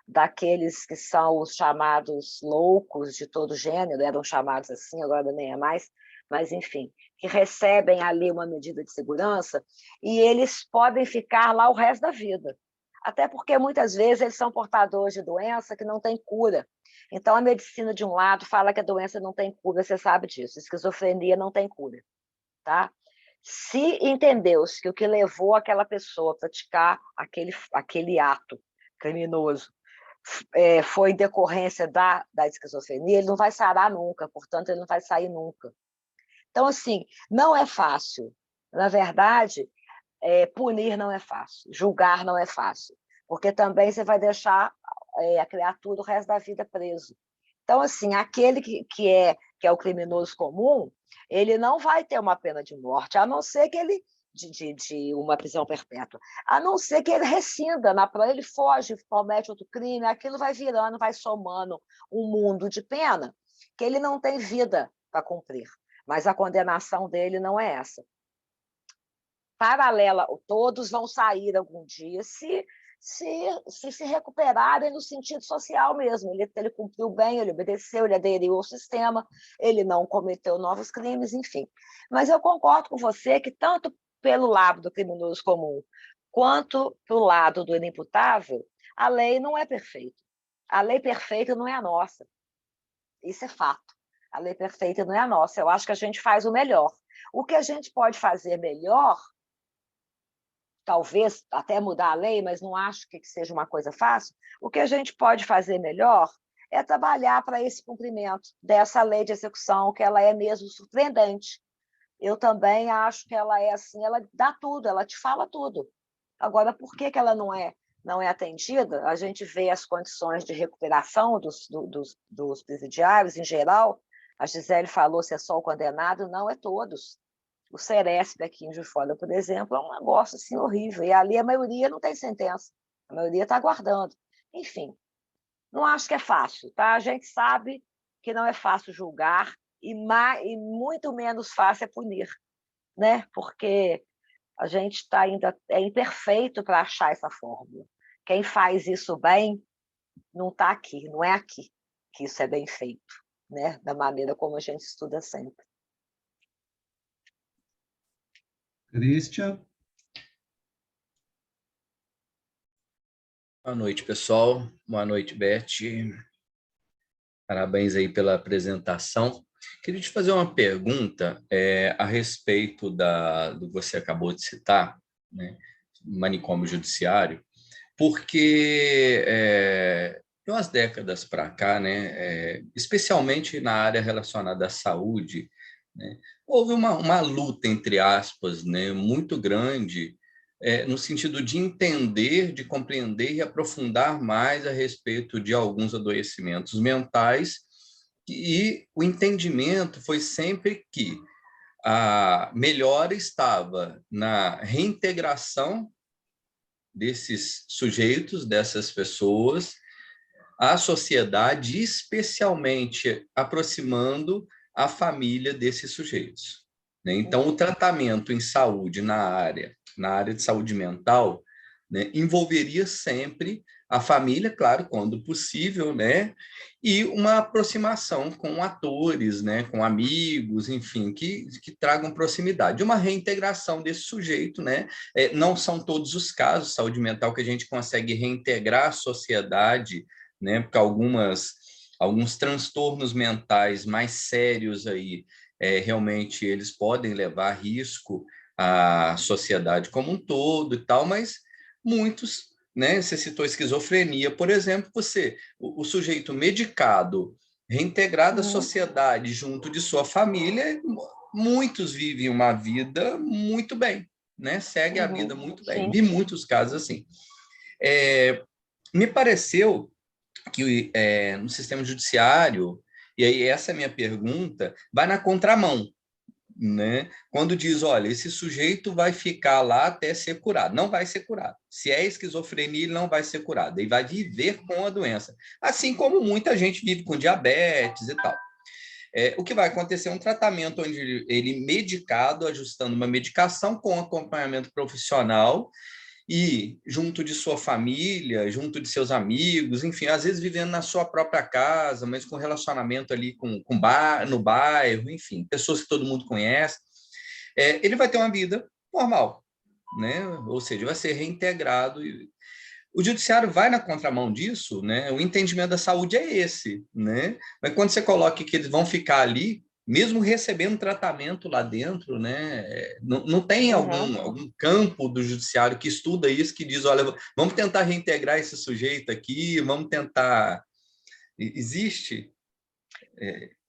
Daqueles que são os chamados loucos de todo gênero, eram chamados assim, agora nem é mais, mas, enfim, que recebem ali uma medida de segurança e eles podem ficar lá o resto da vida. Até porque, muitas vezes, eles são portadores de doença que não tem cura. Então, a medicina, de um lado, fala que a doença não tem cura, você sabe disso. Esquizofrenia não tem cura, tá? Se entendeu-se que o que levou aquela pessoa a praticar aquele ato criminoso foi em decorrência da esquizofrenia, ele não vai sarar nunca, portanto, ele não vai sair nunca. Então, assim, não é fácil. Na verdade, punir não é fácil, julgar não é fácil, porque também você vai deixar a criatura o resto da vida preso. Então, assim, aquele que é o criminoso comum, ele não vai ter uma pena de morte, a não ser que ele de uma prisão perpétua, a não ser que ele rescinda, ele foge, comete outro crime, aquilo vai virando, vai somando um mundo de pena que ele não tem vida para cumprir. Mas a condenação dele não é essa. paralela, todos vão sair algum dia se recuperarem no sentido social mesmo. Ele cumpriu bem, ele obedeceu, ele aderiu ao sistema, ele não cometeu novos crimes, enfim. Mas eu concordo com você que tanto pelo lado do criminoso comum quanto pelo lado do inimputável, a lei não é perfeita. A lei perfeita não é a nossa. Isso é fato. A lei perfeita não é a nossa. Eu acho que a gente faz o melhor. O que a gente pode fazer melhor, talvez até mudar a lei, mas não acho que seja uma coisa fácil, o que a gente pode fazer melhor é trabalhar para esse cumprimento dessa lei de execução, que ela é mesmo surpreendente. Eu também acho que ela é assim, ela dá tudo, ela te fala tudo. Agora, por que ela não é atendida? A gente vê as condições de recuperação dos presidiários em geral. A Gisele falou se é só o condenado, não é todos. O Ceresp aqui em Juiz de Fora, por exemplo, é um negócio assim, horrível. E ali a maioria não tem sentença, a maioria está aguardando. Enfim, não acho que é fácil, tá? A gente sabe que não é fácil julgar e muito menos fácil é punir, né? Porque a gente ainda é imperfeito para achar essa fórmula. Quem faz isso bem não está aqui, não é aqui que isso é bem feito, né? Da maneira como a gente estuda sempre. Christian? Boa noite, pessoal. Boa noite, Beth. Parabéns aí pela apresentação. Queria te fazer uma pergunta a respeito do que você acabou de citar, né, manicômio judiciário, porque de umas décadas para cá, né, especialmente na área relacionada à saúde, né, houve uma luta, entre aspas, né, muito grande no sentido de entender, de compreender e aprofundar mais a respeito de alguns adoecimentos mentais, e o entendimento foi sempre que a melhora estava na reintegração desses sujeitos, dessas pessoas, à sociedade, especialmente aproximando a família desses sujeitos. Então, o tratamento em saúde na área de saúde mental, né, envolveria sempre a família, claro, quando possível, né, e uma aproximação com atores, né, com amigos, enfim, que tragam proximidade, uma reintegração desse sujeito, né. Não são todos os casos de saúde mental que a gente consegue reintegrar a sociedade, né, porque alguns transtornos mentais mais sérios aí, realmente eles podem levar a risco à sociedade como um todo e tal, mas muitos, né, você citou esquizofrenia, por exemplo, o sujeito medicado, reintegrado à sociedade junto de sua família, muitos vivem uma vida muito bem, né, segue a vida muito bem. Vi muitos casos assim. Me pareceu que no sistema judiciário, e aí essa é a minha pergunta, vai na contramão, né? Quando diz, olha, esse sujeito vai ficar lá até ser curado. Não vai ser curado. Se é esquizofrenia, ele não vai ser curado. Ele vai viver com a doença. Assim como muita gente vive com diabetes e tal. O que vai acontecer é um tratamento onde ele medicado, ajustando uma medicação com acompanhamento profissional, e junto de sua família, junto de seus amigos, enfim, às vezes vivendo na sua própria casa, mas com relacionamento ali no bairro, enfim, pessoas que todo mundo conhece, ele vai ter uma vida normal, né? Ou seja, vai ser reintegrado. O judiciário vai na contramão disso, né? O entendimento da saúde é esse, né? Mas quando você coloca que eles vão ficar ali, mesmo recebendo tratamento lá dentro, né? Não tem algum campo do judiciário que estuda isso, que diz, olha, vamos tentar reintegrar esse sujeito aqui, vamos tentar... Existe?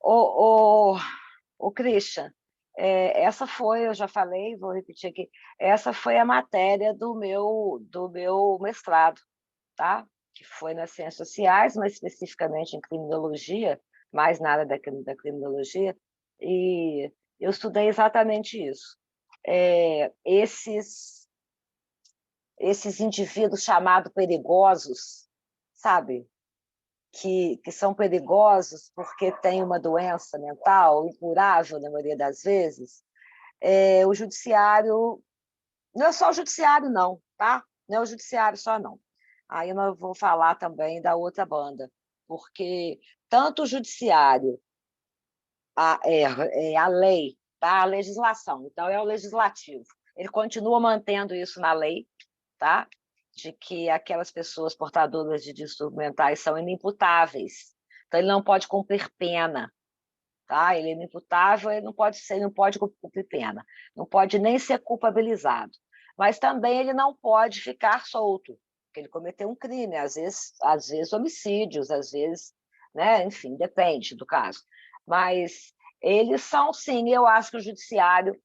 O Christian, essa foi, eu já falei, vou repetir aqui, essa foi a matéria do meu mestrado, tá? Que foi nas ciências sociais, mas especificamente em criminologia, mais na área da criminologia, e eu estudei exatamente isso. Esses indivíduos chamados perigosos, sabe? Que são perigosos porque têm uma doença mental incurável, na maioria das vezes, o judiciário Não é só o judiciário, não, tá? Não é o judiciário só, não. Aí eu vou falar também da outra banda, porque tanto o judiciário, a lei, tá? A legislação, então é o legislativo. Ele continua mantendo isso na lei, tá? De que aquelas pessoas portadoras de distúrbios mentais são inimputáveis. Então, ele não pode cumprir pena, tá? Ele é inimputável, ele não pode cumprir pena, não pode nem ser culpabilizado. Mas também ele não pode ficar solto, porque ele cometeu um crime, às vezes homicídios, às vezes, né? Enfim, depende do caso. Mas eles são, sim, eu acho que o judiciário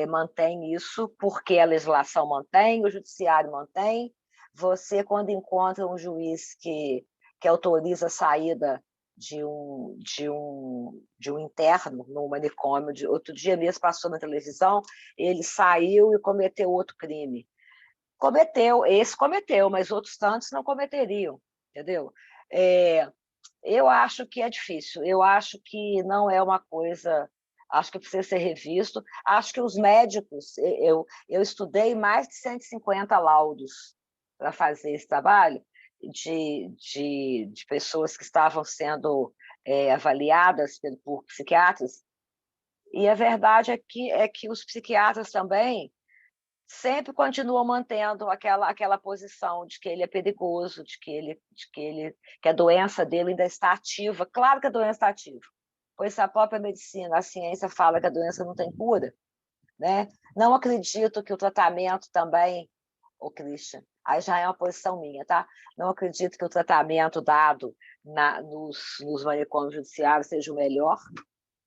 mantém isso, porque a legislação mantém, o judiciário mantém. Você, quando encontra um juiz que autoriza a saída de um interno no manicômio, outro dia mesmo passou na televisão, ele saiu e cometeu outro crime. Esse cometeu, mas outros tantos não cometeriam, entendeu? Eu acho que é difícil, eu acho que não é uma coisa, acho que precisa ser revisto, acho que os médicos, eu estudei mais de 150 laudos para fazer esse trabalho, de pessoas que estavam sendo avaliadas por psiquiatras, e a verdade é que os psiquiatras também sempre continuam mantendo aquela posição de que ele é perigoso, que a doença dele ainda está ativa. Claro que a doença está ativa, pois a própria medicina, a ciência fala que a doença não tem cura, né? Não acredito que o tratamento também, Christian, aí já é uma posição minha, tá? Não acredito que o tratamento dado nos manicômios judiciários seja o melhor,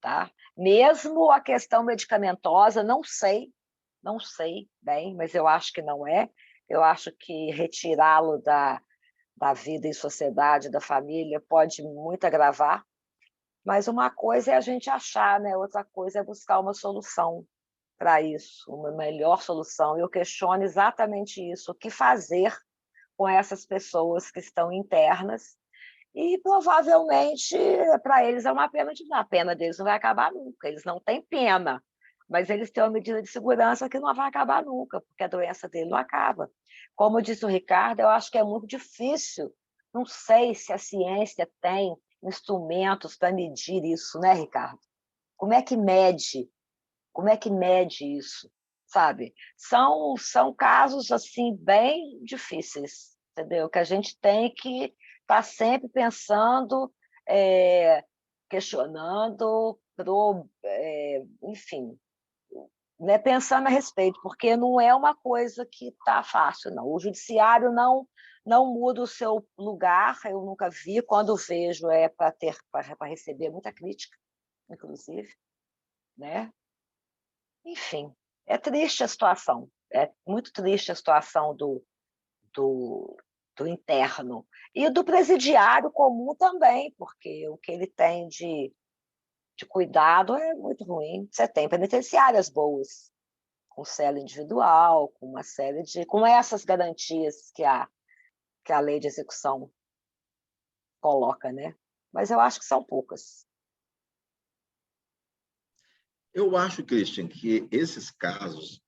tá? Mesmo a questão medicamentosa, não sei bem, mas eu acho que não é. Eu acho que retirá-lo da vida em sociedade, da família, pode muito agravar. Mas uma coisa é a gente achar, né? Outra coisa é buscar uma solução para isso, uma melhor solução. Eu questiono exatamente isso: o que fazer com essas pessoas que estão internas? E provavelmente para eles é uma pena a pena deles não vai acabar nunca, eles não têm pena, mas eles têm uma medida de segurança que não vai acabar nunca, porque a doença dele não acaba. Como disse o Ricardo, eu acho que é muito difícil, não sei se a ciência tem instrumentos para medir isso, né, Ricardo? Como é que mede? Como é que mede isso? Sabe? São casos assim bem difíceis, entendeu? Que a gente tem que estar sempre pensando, questionando, enfim, né, pensando a respeito, porque não é uma coisa que está fácil, não. O judiciário não muda o seu lugar, eu nunca vi, quando vejo para receber muita crítica, inclusive, né? Enfim, é triste a situação, é muito triste a situação do interno. E do presidiário comum também, porque o que ele tem de cuidado é muito ruim. Você tem penitenciárias boas, com cela individual, com uma série com essas garantias que a lei de execução coloca, né? Mas eu acho que são poucas. Eu acho, Christian, que esses casos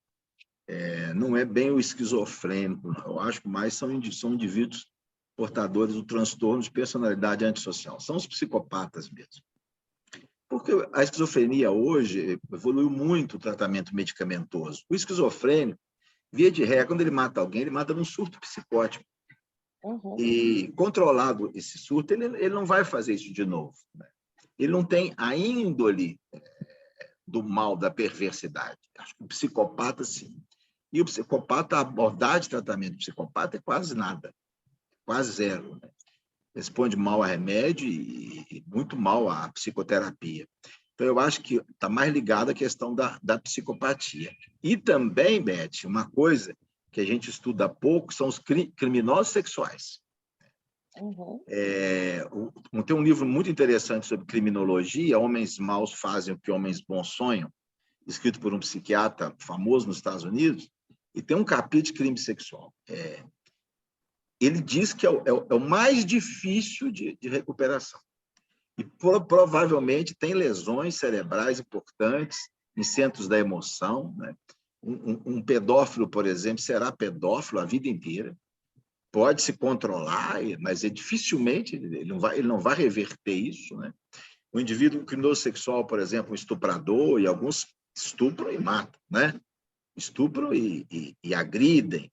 não é bem o esquizofrênico, não. Eu acho que mais são indivíduos portadores do transtorno de personalidade antissocial. São os psicopatas mesmo. Porque a esquizofrenia hoje evoluiu muito o tratamento medicamentoso. O esquizofrênico, via de regra, quando ele mata alguém, ele mata num surto psicótico. Uhum. E, controlado esse surto, ele não vai fazer isso de novo, né? Ele não tem a índole do mal, da perversidade. Acho que o psicopata, sim. E o psicopata, a abordagem de tratamento do psicopata é quase nada, quase zero, né? Responde mal a remédio e muito mal à psicoterapia. Então, eu acho que está mais ligado à questão da psicopatia. E também, Beth, uma coisa que a gente estuda pouco são os criminosos sexuais. Uhum. Tem um livro muito interessante sobre criminologia, Homens Maus Fazem o que Homens Bons Sonham, escrito por um psiquiatra famoso nos Estados Unidos, e tem um capítulo de crime sexual. Ele diz que é o mais difícil de recuperação. E provavelmente tem lesões cerebrais importantes, em centros da emoção, né? Um pedófilo, por exemplo, será pedófilo a vida inteira, pode se controlar, mas dificilmente ele não vai reverter isso, né? O indivíduo criminoso sexual, por exemplo, um estuprador, e alguns estupram e matam, né? Estupram e agridem.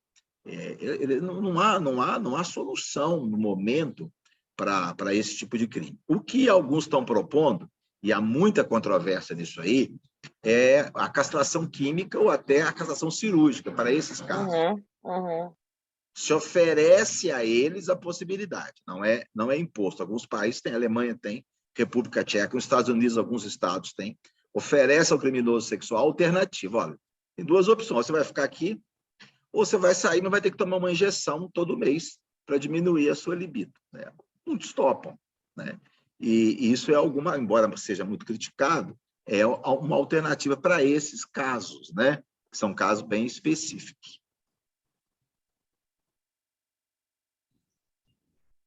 Não há solução no momento para esse tipo de crime. O que alguns estão propondo, e há muita controvérsia nisso aí, é a castração química ou até a castração cirúrgica para esses casos. Se oferece a eles a possibilidade, não é imposto. Alguns países têm, a Alemanha tem, República Tcheca, os Estados Unidos, alguns estados têm, oferece ao criminoso sexual alternativa. Olha, tem duas opções, você vai ficar aqui, ou você vai sair, mas vai ter que tomar uma injeção todo mês para diminuir a sua libido, né? Muitos topam, né? E isso é alguma, embora seja muito criticado, é uma alternativa para esses casos, né? Que são casos bem específicos.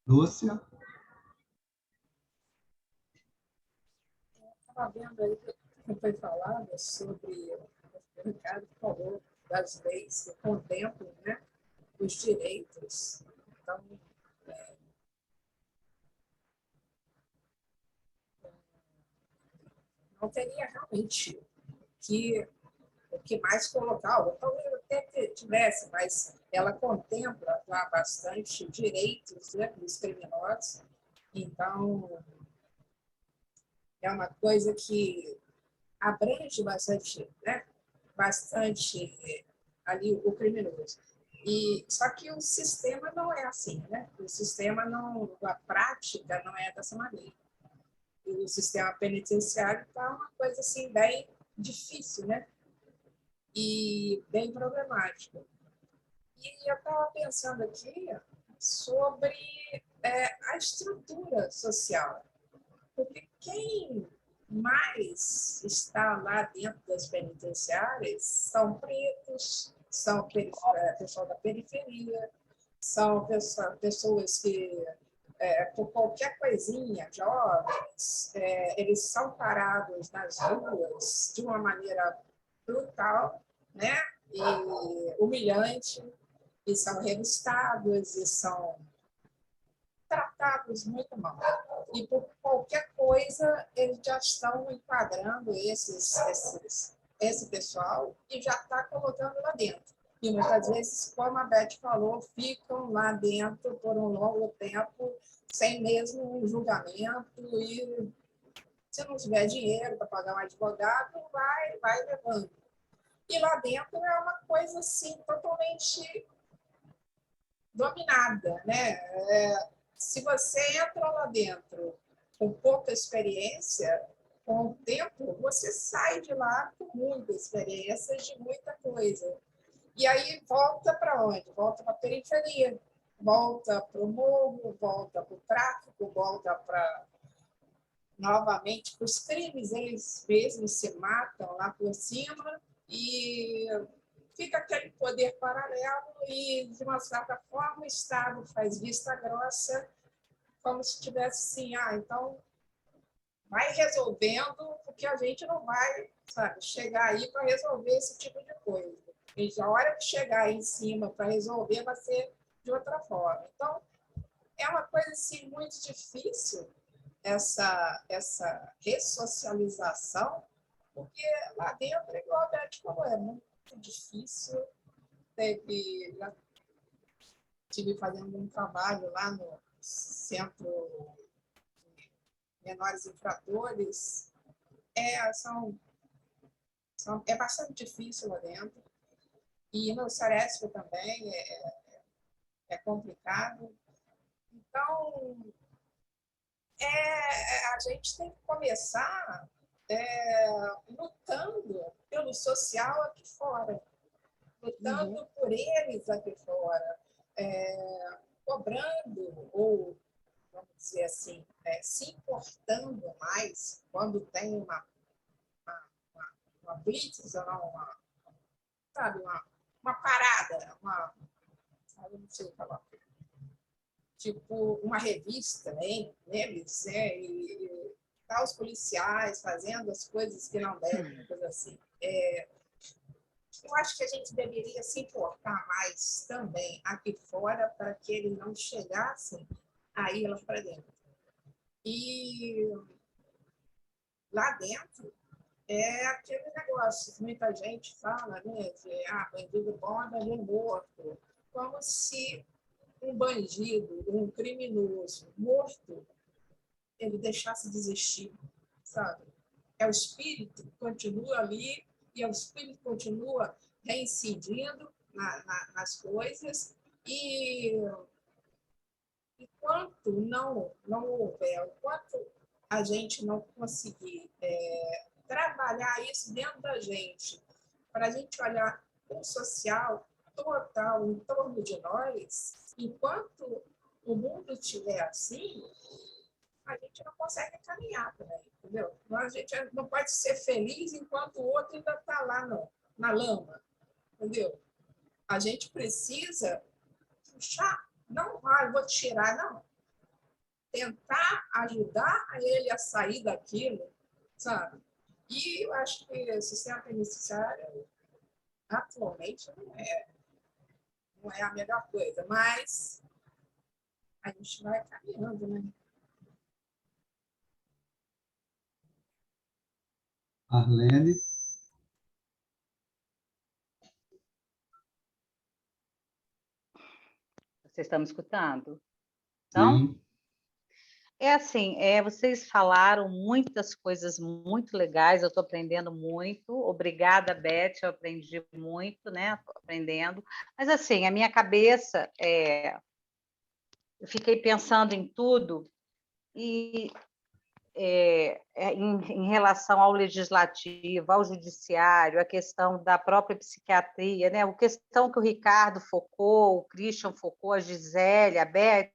Lúcia? Estava vendo aí que foi falado sobre, o Ricardo falou das leis que contemplam, né, os direitos. Então, não teria realmente o que mais colocar, ou talvez até tivesse, mas ela contempla lá bastante direitos, né, dos criminosos. Então, é uma coisa que abrange bastante, né, bastante ali o criminoso. Só que o sistema não é assim, né? O sistema não, a prática não é dessa maneira. E o sistema penitenciário está uma coisa assim bem difícil, né? E bem problemática. E eu estava pensando aqui sobre a estrutura social, porque quem mais está lá dentro das penitenciárias são pretos, são pessoal da periferia, são pessoas que, por qualquer coisinha, jovens, eles são parados nas ruas de uma maneira brutal, né? E humilhante, e são revistados, e são tratados muito mal. E por qualquer coisa, eles já estão enquadrando esse pessoal e já está colocando lá dentro. E muitas vezes, como a Beth falou, ficam lá dentro por um longo tempo, sem mesmo um julgamento, e se não tiver dinheiro para pagar um advogado, vai levando. E lá dentro é uma coisa assim, totalmente dominada, né? Se você entra lá dentro com pouca experiência, com o tempo, você sai de lá com muita experiência de muita coisa. E aí volta para onde? Volta para a periferia, volta para o morro, volta para o tráfico, volta para, novamente, para os crimes. Eles mesmos se matam lá por cima e fica aquele poder paralelo e, de uma certa forma, o Estado faz vista grossa, como se tivesse assim, então vai resolvendo, porque a gente não vai, sabe, chegar aí para resolver esse tipo de coisa. E a hora que chegar aí em cima para resolver vai ser de outra forma. Então, é uma coisa assim, muito difícil essa ressocialização, porque lá dentro, igual a Beth falou, é muito difícil. Já estive fazendo um trabalho lá no Centro de Menores Infratores. É bastante difícil lá dentro. E no Saresp também é complicado. Então, a gente tem que começar lutando pelo social aqui fora, lutando por eles aqui fora, cobrando, ou, vamos dizer assim, se importando mais quando tem uma blitz, ou não, sabe, uma parada, eu não sei falar, tipo uma revista, né, neles, né, e tá os policiais fazendo as coisas que não devem, coisa assim. Eu acho que a gente deveria se importar mais também aqui fora para que eles não chegassem a ir lá para dentro. E lá dentro é aquele negócio, muita gente fala, né, de bandido bom é bandido morto, como se um bandido, um criminoso morto, ele deixasse de existir, sabe? O espírito que continua ali e o espírito continua reincidindo nas coisas e enquanto não houver, enquanto a gente não conseguir trabalhar isso dentro da gente, para a gente olhar o social total em torno de nós, enquanto o mundo estiver assim, a gente não consegue caminhar também, entendeu? A gente não pode ser feliz enquanto o outro ainda está lá na lama, entendeu? A gente precisa puxar, não, vou tirar, não. Tentar ajudar ele a sair daquilo, sabe? E eu acho que o sistema penitenciário atualmente não é a melhor coisa, mas a gente vai caminhando, né? Arlene? Vocês estão me escutando? Então, Sim. é assim, vocês falaram muitas coisas muito legais, eu estou aprendendo muito. Obrigada, Beth, eu aprendi muito, né? Estou aprendendo. Mas, assim, a minha cabeça, eu fiquei pensando em tudo e em relação ao legislativo, ao judiciário, a questão da própria psiquiatria, né? A questão que o Ricardo focou, o Christian focou, a Gisele, a Beth.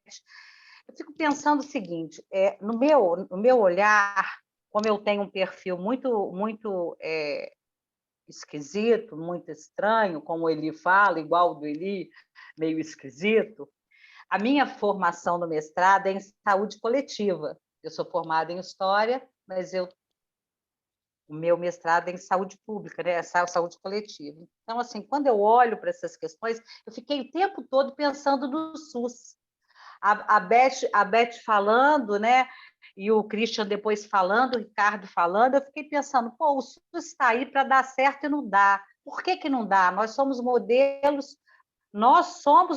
Eu fico pensando o seguinte, no meu olhar, como eu tenho um perfil muito esquisito, muito estranho, como o Eli fala, igual o do Eli, meio esquisito, a minha formação no mestrado é em saúde coletiva. Eu sou formada em História, mas o meu mestrado é em saúde pública, né? Saúde coletiva. Então, assim, quando eu olho para essas questões, eu fiquei o tempo todo pensando no SUS. A Beth falando, né? E o Christian depois falando, o Ricardo falando, eu fiquei pensando, pô, o SUS está aí para dar certo e não dá. Por que não dá? Nós somos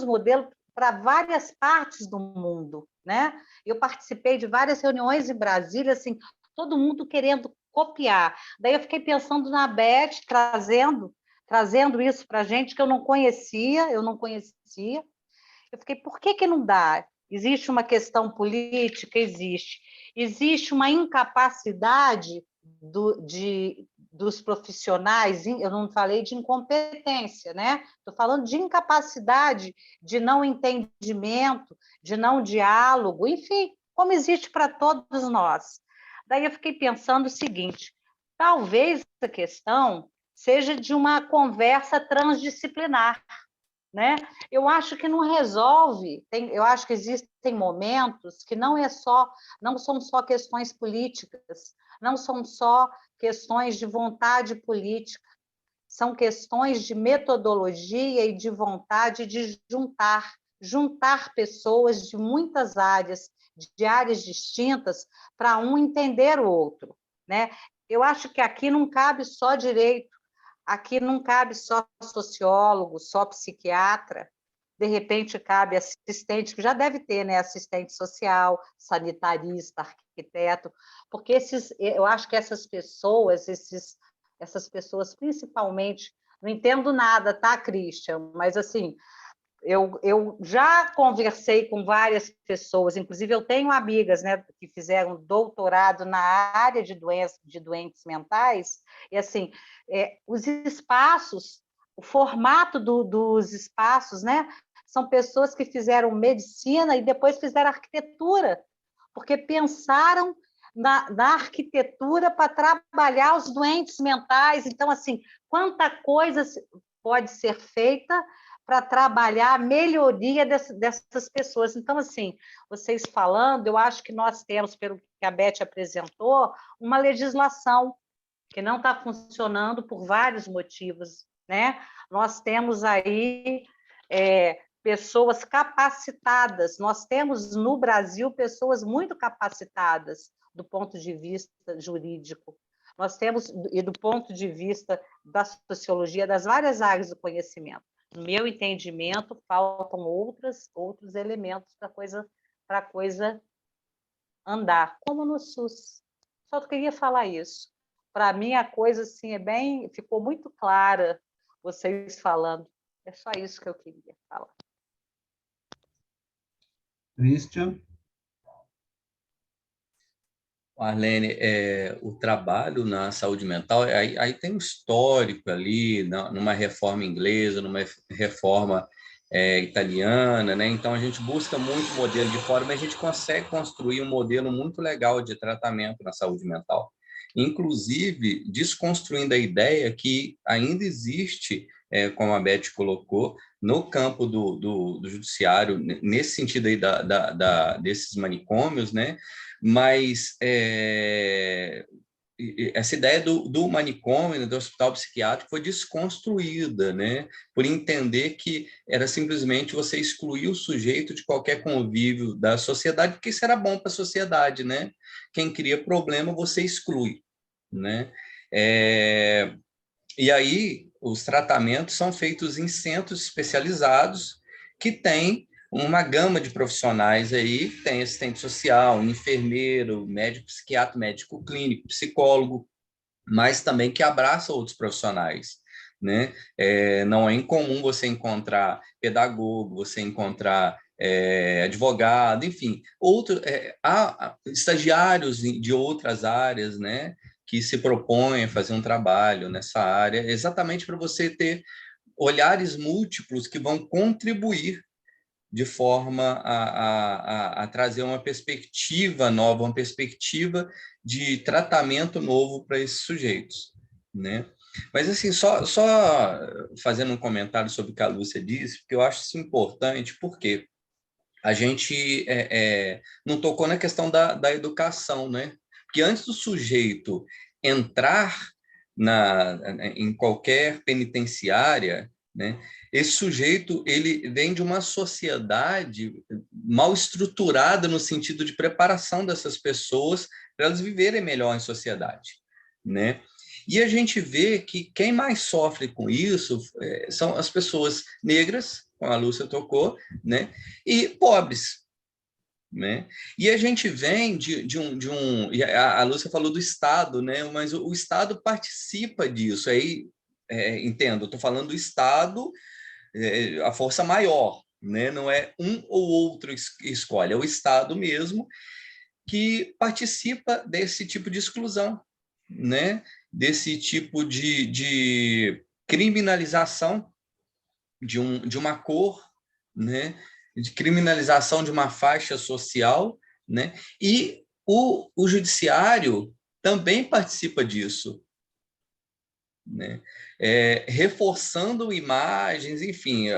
modelo para várias partes do mundo, né? Eu participei de várias reuniões em Brasília, assim, todo mundo querendo copiar. Daí eu fiquei pensando na Beth, trazendo isso para a gente que eu não conhecia. Eu fiquei, por que não dá? Existe uma questão política? Existe uma incapacidade dos profissionais, eu não falei de incompetência, né? Estou falando de incapacidade, de não entendimento, de não diálogo, enfim, como existe para todos nós. Daí eu fiquei pensando o seguinte, talvez essa questão seja de uma conversa transdisciplinar, né? Eu acho que não resolve. Eu acho que existem momentos que não são só questões políticas, não são só questões de vontade política, são questões de metodologia e de vontade de juntar pessoas de muitas áreas, de áreas distintas, para um entender o outro, né? Eu acho que aqui não cabe só direito. Aqui não cabe só sociólogo, só psiquiatra, de repente cabe assistente, que já deve ter, né? Assistente social, sanitarista, arquiteto, porque eu acho que essas pessoas principalmente, não entendo nada, tá, Christian? Mas assim, eu já conversei com várias pessoas, inclusive eu tenho amigas, né, que fizeram doutorado na área de doentes mentais, e assim, os espaços, o formato dos espaços, né, são pessoas que fizeram medicina e depois fizeram arquitetura, porque pensaram na arquitetura para trabalhar os doentes mentais. Então, assim, quanta coisa pode ser feita para trabalhar a melhoria dessas pessoas. Então, assim, vocês falando, eu acho que nós temos, pelo que a Beth apresentou, uma legislação que não está funcionando por vários motivos, né? Nós temos aí pessoas capacitadas, nós temos no Brasil pessoas muito capacitadas do ponto de vista jurídico, nós temos, e do ponto de vista da sociologia, das várias áreas do conhecimento. No meu entendimento, faltam outros elementos para a coisa andar, como no SUS. Só queria falar isso. Para mim, a coisa assim, ficou muito clara, vocês falando. É só isso que eu queria falar. Christian? Arlene, o trabalho na saúde mental, aí tem um histórico ali, numa reforma inglesa, numa reforma italiana, né? Então, a gente busca muito modelo de fora, mas a gente consegue construir um modelo muito legal de tratamento na saúde mental. Inclusive, desconstruindo a ideia que ainda existe, como a Beth colocou, no campo do judiciário, nesse sentido aí desses manicômios, né? Mas essa ideia do manicômio, do hospital psiquiátrico, foi desconstruída, né? Por entender que era simplesmente você excluir o sujeito de qualquer convívio da sociedade, porque isso era bom para a sociedade, né? Quem cria problema, você exclui, né? E aí, os tratamentos são feitos em centros especializados que têm uma gama de profissionais aí, tem assistente social, enfermeiro, médico psiquiatra, médico clínico, psicólogo, mas também que abraça outros profissionais, né? Não é incomum você encontrar pedagogo, você encontrar advogado, enfim, há estagiários de outras áreas, né? Que se propõem a fazer um trabalho nessa área, exatamente para você ter olhares múltiplos que vão contribuir de forma a trazer uma perspectiva nova, uma perspectiva de tratamento novo para esses sujeitos, né? Mas, assim, só fazendo um comentário sobre o que a Lúcia disse, porque eu acho isso importante, porque a gente não tocou na questão da educação, né? Porque antes do sujeito entrar em qualquer penitenciária, né, esse sujeito ele vem de uma sociedade mal estruturada no sentido de preparação dessas pessoas para elas viverem melhor em sociedade, né? E a gente vê que quem mais sofre com isso são as pessoas negras, como a Lúcia tocou, né? E pobres, né? E a gente vem de um e a Lúcia falou do Estado, né? Mas o Estado participa disso. Aí entendo, estou falando do Estado, a força maior, né? Não é um ou outro escolhe, é o Estado mesmo que participa desse tipo de exclusão, né? Desse tipo de criminalização de uma cor, né? De criminalização de uma faixa social, né? E o judiciário também participa disso, né? Reforçando imagens, enfim,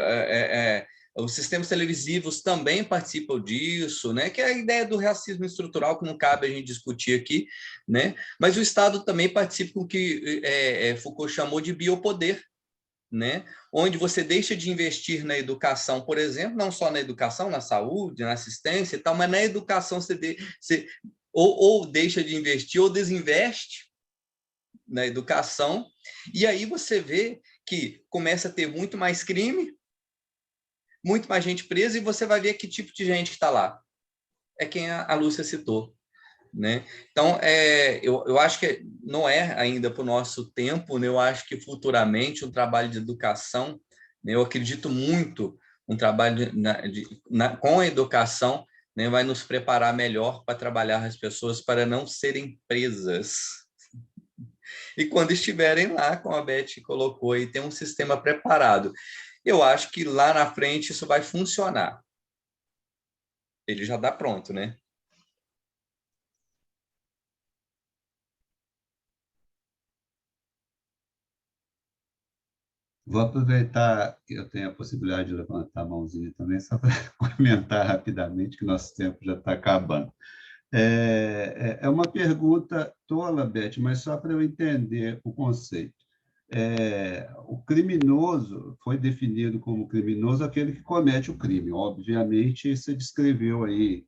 os sistemas televisivos também participam disso, né? Que é a ideia do racismo estrutural que não cabe a gente discutir aqui, né? Mas o Estado também participa com o que Foucault chamou de biopoder, né? Onde você deixa de investir na educação, por exemplo, não só na educação, na saúde, na assistência e tal, mas na educação você ou deixa de investir ou desinveste na educação, e aí você vê que começa a ter muito mais crime, muito mais gente presa, e você vai ver que tipo de gente que está lá. É quem a Lúcia citou, né? Então, eu acho que não é ainda para o nosso tempo, né? Eu acho que futuramente um trabalho de educação, né? Eu acredito muito um trabalho com a educação, né? Vai nos preparar melhor para trabalhar as pessoas para não serem presas. E quando estiverem lá, como a Beth colocou, e tem um sistema preparado, eu acho que lá na frente isso vai funcionar. Ele já está pronto, né? Vou aproveitar que eu tenho a possibilidade de levantar a mãozinha também, só para comentar rapidamente, que nosso tempo já está acabando. É uma pergunta tola, Beth, mas só para eu entender o conceito. O criminoso foi definido como criminoso aquele que comete o crime. Obviamente, você descreveu aí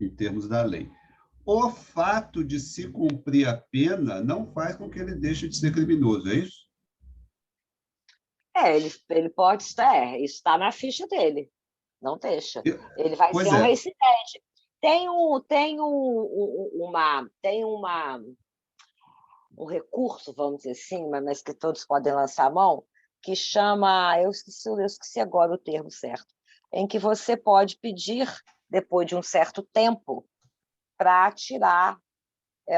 em termos da lei. O fato de se cumprir a pena não faz com que ele deixe de ser criminoso, é isso? Ele pode estar, isso está na ficha dele, não deixa. Ele vai Pois ser um é. reincidente. Tem um recurso, vamos dizer assim, mas que todos podem lançar a mão, que chama, eu esqueci agora o termo certo, em que você pode pedir, depois de um certo tempo, para tirar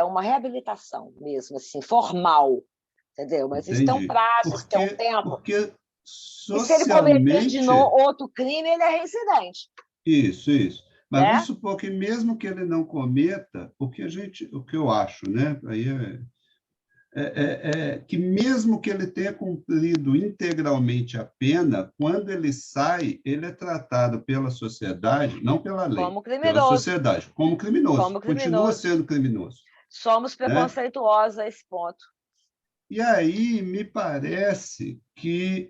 uma reabilitação mesmo, assim, formal, entendeu? Mas isso tem um Entendi. prazo, isso tem um tempo. Porque E se ele cometer de socialmente... novo outro crime, ele é reincidente. Isso. Mas Né? vamos supor que mesmo que ele não cometa, o que eu acho, né? Aí que mesmo que ele tenha cumprido integralmente a pena, quando ele sai, ele é tratado pela sociedade, não pela lei, Como pela criminoso. sociedade, como criminoso. Como criminoso. Continua sendo criminoso. Somos preconceituosos a esse ponto. E aí me parece que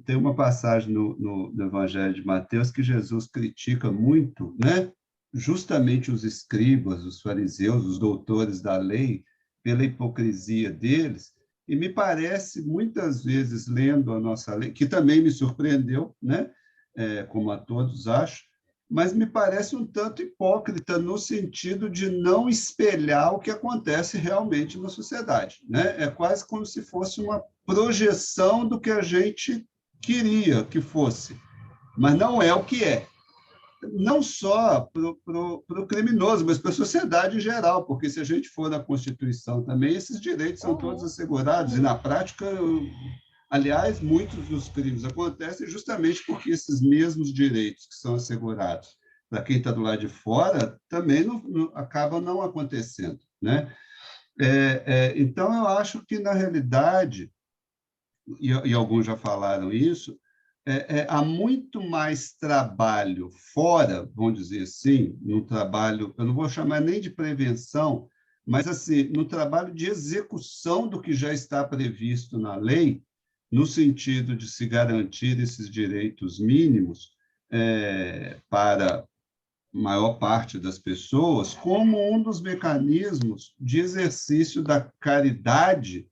tem uma passagem no Evangelho de Mateus que Jesus critica muito, né? Justamente os escribas, os fariseus, os doutores da lei, pela hipocrisia deles, e me parece, muitas vezes, lendo a nossa lei, que também me surpreendeu, né? Como a todos acho, mas me parece um tanto hipócrita no sentido de não espelhar o que acontece realmente na sociedade, né? É quase como se fosse uma projeção do que a gente queria que fosse, mas não é o que é. Não só para o criminoso, mas para a sociedade em geral, porque se a gente for na Constituição também, esses direitos são todos assegurados, e na prática, aliás, muitos dos crimes acontecem justamente porque esses mesmos direitos que são assegurados para quem está do lado de fora também acabam não acontecendo, né? Então, eu acho que, na realidade, e alguns já falaram isso, há muito mais trabalho fora, vamos dizer assim, no trabalho, eu não vou chamar nem de prevenção, mas assim, no trabalho de execução do que já está previsto na lei, no sentido de se garantir esses direitos mínimos para a maior parte das pessoas, como um dos mecanismos de exercício da caridade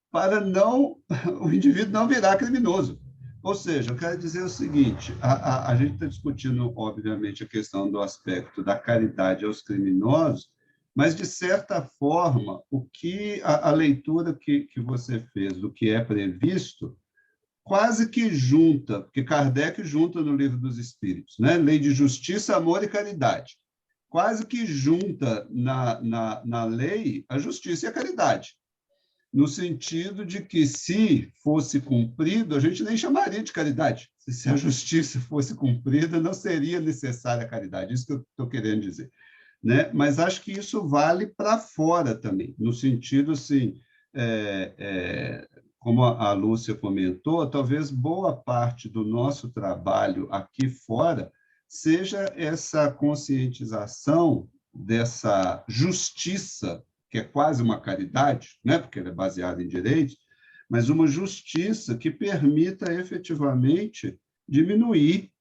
para o indivíduo não virar criminoso. Ou seja, eu quero dizer o seguinte, a gente está discutindo, obviamente, a questão do aspecto da caridade aos criminosos, mas, de certa forma, o que a leitura que você fez do que é previsto, quase que junta, porque Kardec junta no Livro dos Espíritos, né? Lei de justiça, amor e caridade. Quase que junta na lei a justiça e a caridade, no sentido de que, se fosse cumprido, a gente nem chamaria de caridade. Se a justiça fosse cumprida, não seria necessária a caridade. Isso que eu estou querendo dizer, né? Mas acho que isso vale para fora também, no sentido, assim, como a Lúcia comentou, talvez boa parte do nosso trabalho aqui fora seja essa conscientização dessa justiça, que é quase uma caridade, né? Porque ela é baseada em direitos, mas uma justiça que permita efetivamente diminuir,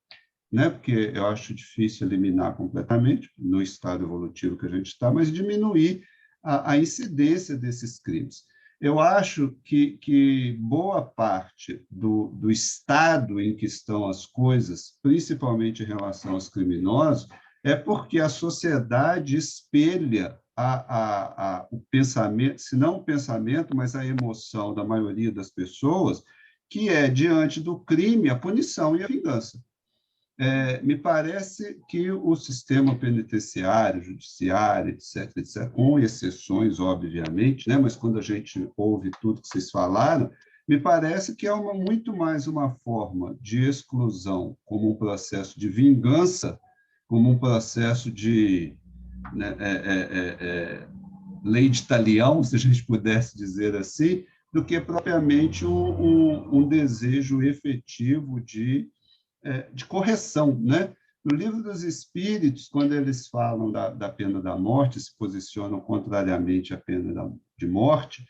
né? Porque eu acho difícil eliminar completamente, no estado evolutivo que a gente está, mas diminuir a incidência desses crimes. Eu acho que boa parte do estado em que estão as coisas, principalmente em relação aos criminosos, é porque a sociedade espelha o pensamento, se não o pensamento, mas a emoção da maioria das pessoas, que é, diante do crime, a punição e a vingança. Me parece que o sistema penitenciário, judiciário, etc., com exceções, obviamente, né? Mas quando a gente ouve tudo que vocês falaram, me parece que é muito mais uma forma de exclusão, como um processo de vingança, como um processo de, né, lei de talião, se a gente pudesse dizer assim, do que propriamente um desejo efetivo de correção, né? No Livro dos Espíritos, quando eles falam da pena da morte, se posicionam contrariamente à pena de morte,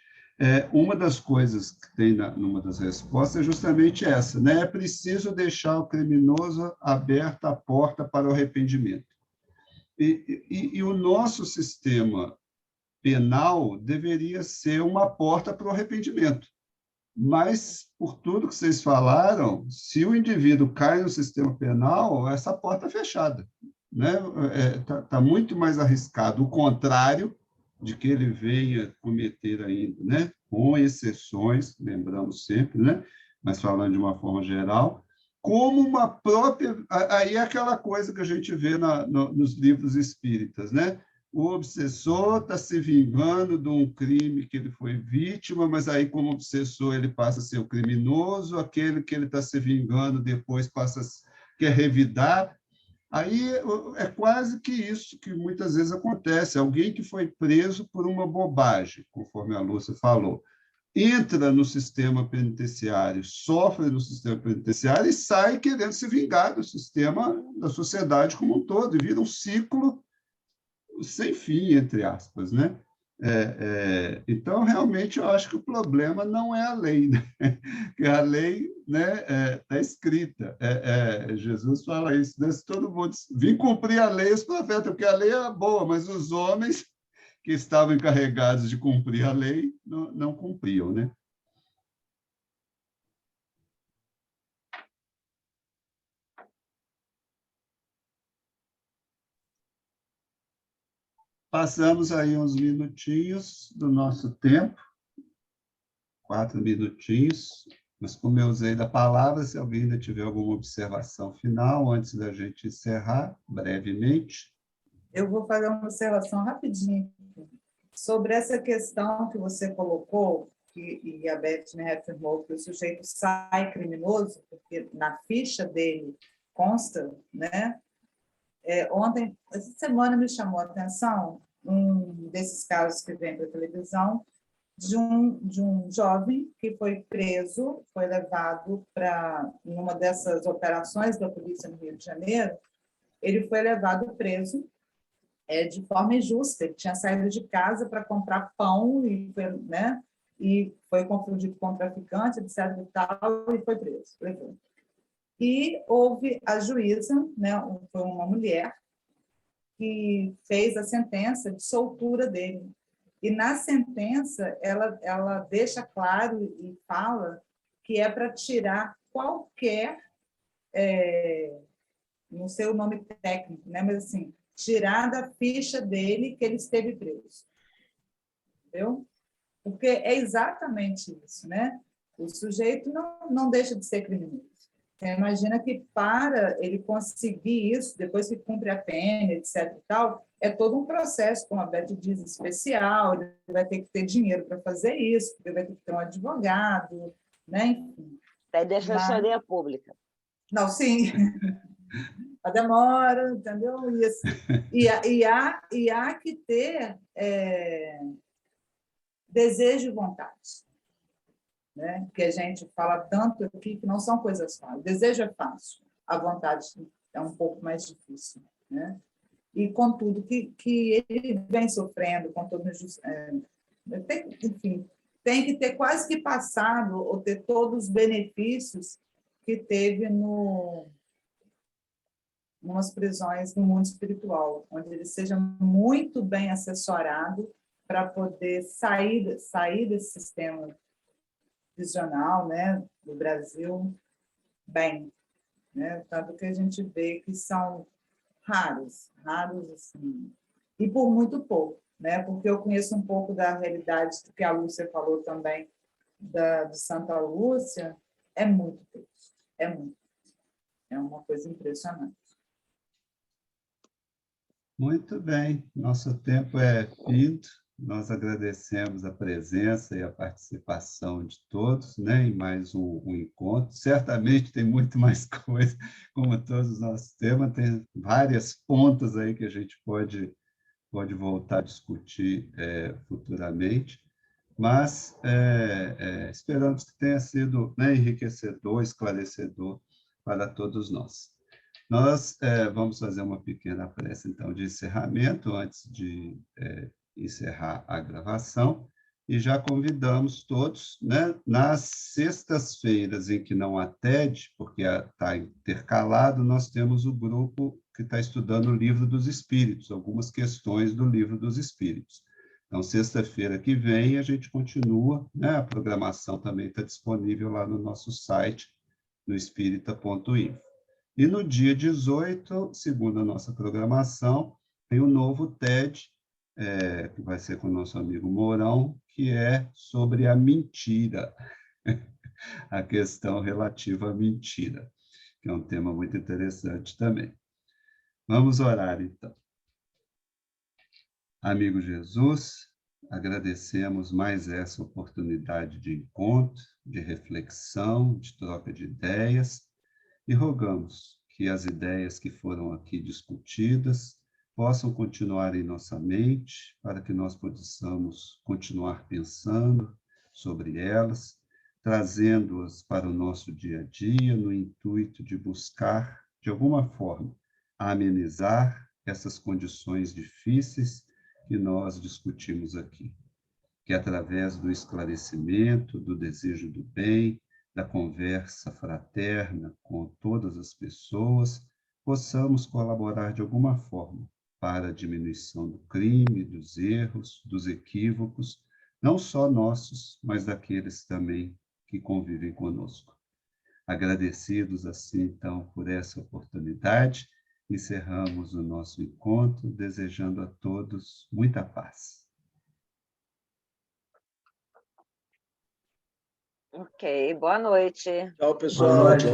uma das coisas que tem numa das respostas é justamente essa, né? É preciso deixar o criminoso aberta a porta para o arrependimento. E o nosso sistema penal deveria ser uma porta para o arrependimento. Mas, por tudo que vocês falaram, se o indivíduo cai no sistema penal, essa porta é fechada, né? Tá muito mais arriscado o contrário de que ele venha cometer ainda, né? Com exceções, lembramos sempre, né? Mas falando de uma forma geral, como uma própria... Aí é aquela coisa que a gente vê nos livros espíritas, né? O obsessor está se vingando de um crime que ele foi vítima, mas aí, como obsessor, ele passa a ser o criminoso, aquele que ele está se vingando depois quer revidar. Aí é quase que isso que muitas vezes acontece. Alguém que foi preso por uma bobagem, conforme a Lúcia falou, entra no sistema penitenciário, sofre no sistema penitenciário e sai querendo se vingar do sistema, da sociedade como um todo, e vira um ciclo sem fim, entre aspas, né? Então, realmente, eu acho que o problema não é a lei, né? Que a lei, né, está escrita. Jesus fala isso, né? Se todo mundo vir cumprir a lei, os profetas, porque a lei é boa, mas os homens que estavam encarregados de cumprir a lei não cumpriam, né? Passamos aí uns minutinhos do nosso tempo, 4 minutinhos, mas como eu usei da palavra, se alguém ainda tiver alguma observação final, antes da gente encerrar, brevemente. Eu vou fazer uma observação rapidinho sobre essa questão que você colocou, e a Beth me reafirmou, que o sujeito sai criminoso, porque na ficha dele consta, né? Ontem, essa semana me chamou a atenção um desses casos que vem para a televisão, de um jovem que foi preso, foi levado para uma dessas operações da polícia no Rio de Janeiro, ele foi levado preso de forma injusta. Ele tinha saído de casa para comprar pão e foi confundido com um traficante, etc. e tal, e foi preso. E houve a juíza, né, foi uma mulher, que fez a sentença de soltura dele. E na sentença, ela deixa claro e fala que é para tirar qualquer, não sei o nome técnico, né, mas assim, tirar da ficha dele que ele esteve preso. Entendeu? Porque é exatamente isso, né? O sujeito não deixa de ser criminoso. Você imagina que para ele conseguir isso, depois que cumpre a pena, etc. e tal, é todo um processo, como a Beth diz, especial, ele vai ter que ter dinheiro para fazer isso, porque vai ter que ter um advogado, né? Enfim. Tem defensoria pública. Não, sim. A demora, entendeu? Isso. E há que ter desejo e vontade. Né? Que a gente fala tanto aqui que não são coisas fáceis. O desejo é fácil, a vontade é um pouco mais difícil. Né? E com tudo que ele vem sofrendo, com todos enfim, tem que ter quase que passado ou ter todos os benefícios que teve numas prisões no mundo espiritual, onde ele seja muito bem assessorado para poder sair desse sistema prisional, né, do Brasil, bem, né, tanto que a gente vê que são raros assim, e por muito pouco, né, porque eu conheço um pouco da realidade que a Lúcia falou também, de Santa Lúcia, é muito triste, é uma coisa impressionante. Muito bem, nosso tempo é fim. Nós agradecemos a presença e a participação de todos, né, em mais um encontro. Certamente tem muito mais coisa, como todos os nossos temas, tem várias pontas aí que a gente pode voltar a discutir futuramente. mas esperamos que tenha sido, né, enriquecedor, esclarecedor para todos nós. Nós vamos fazer uma pequena prece, então, de encerramento, antes de encerrar a gravação, e já convidamos todos, né, nas sextas-feiras em que não há TED, porque está intercalado, nós temos o grupo que está estudando o Livro dos Espíritos, algumas questões do Livro dos Espíritos. Então, sexta-feira que vem, a gente continua, né, a programação também está disponível lá no nosso site, no espírita.info. E no dia 18, segundo a nossa programação, tem um novo TED, que vai ser com o nosso amigo Mourão, que é sobre a mentira, a questão relativa à mentira, que é um tema muito interessante também. Vamos orar, então. Amigo Jesus, agradecemos mais essa oportunidade de encontro, de reflexão, de troca de ideias, e rogamos que as ideias que foram aqui discutidas possam continuar em nossa mente, para que nós possamos continuar pensando sobre elas, trazendo-as para o nosso dia a dia, no intuito de buscar, de alguma forma, amenizar essas condições difíceis que nós discutimos aqui. Que através do esclarecimento, do desejo do bem, da conversa fraterna com todas as pessoas, possamos colaborar de alguma forma para a diminuição do crime, dos erros, dos equívocos, não só nossos, mas daqueles também que convivem conosco. Agradecidos, assim, então, por essa oportunidade, encerramos o nosso encontro, desejando a todos muita paz. Ok, boa noite. Tchau, pessoal. Boa noite.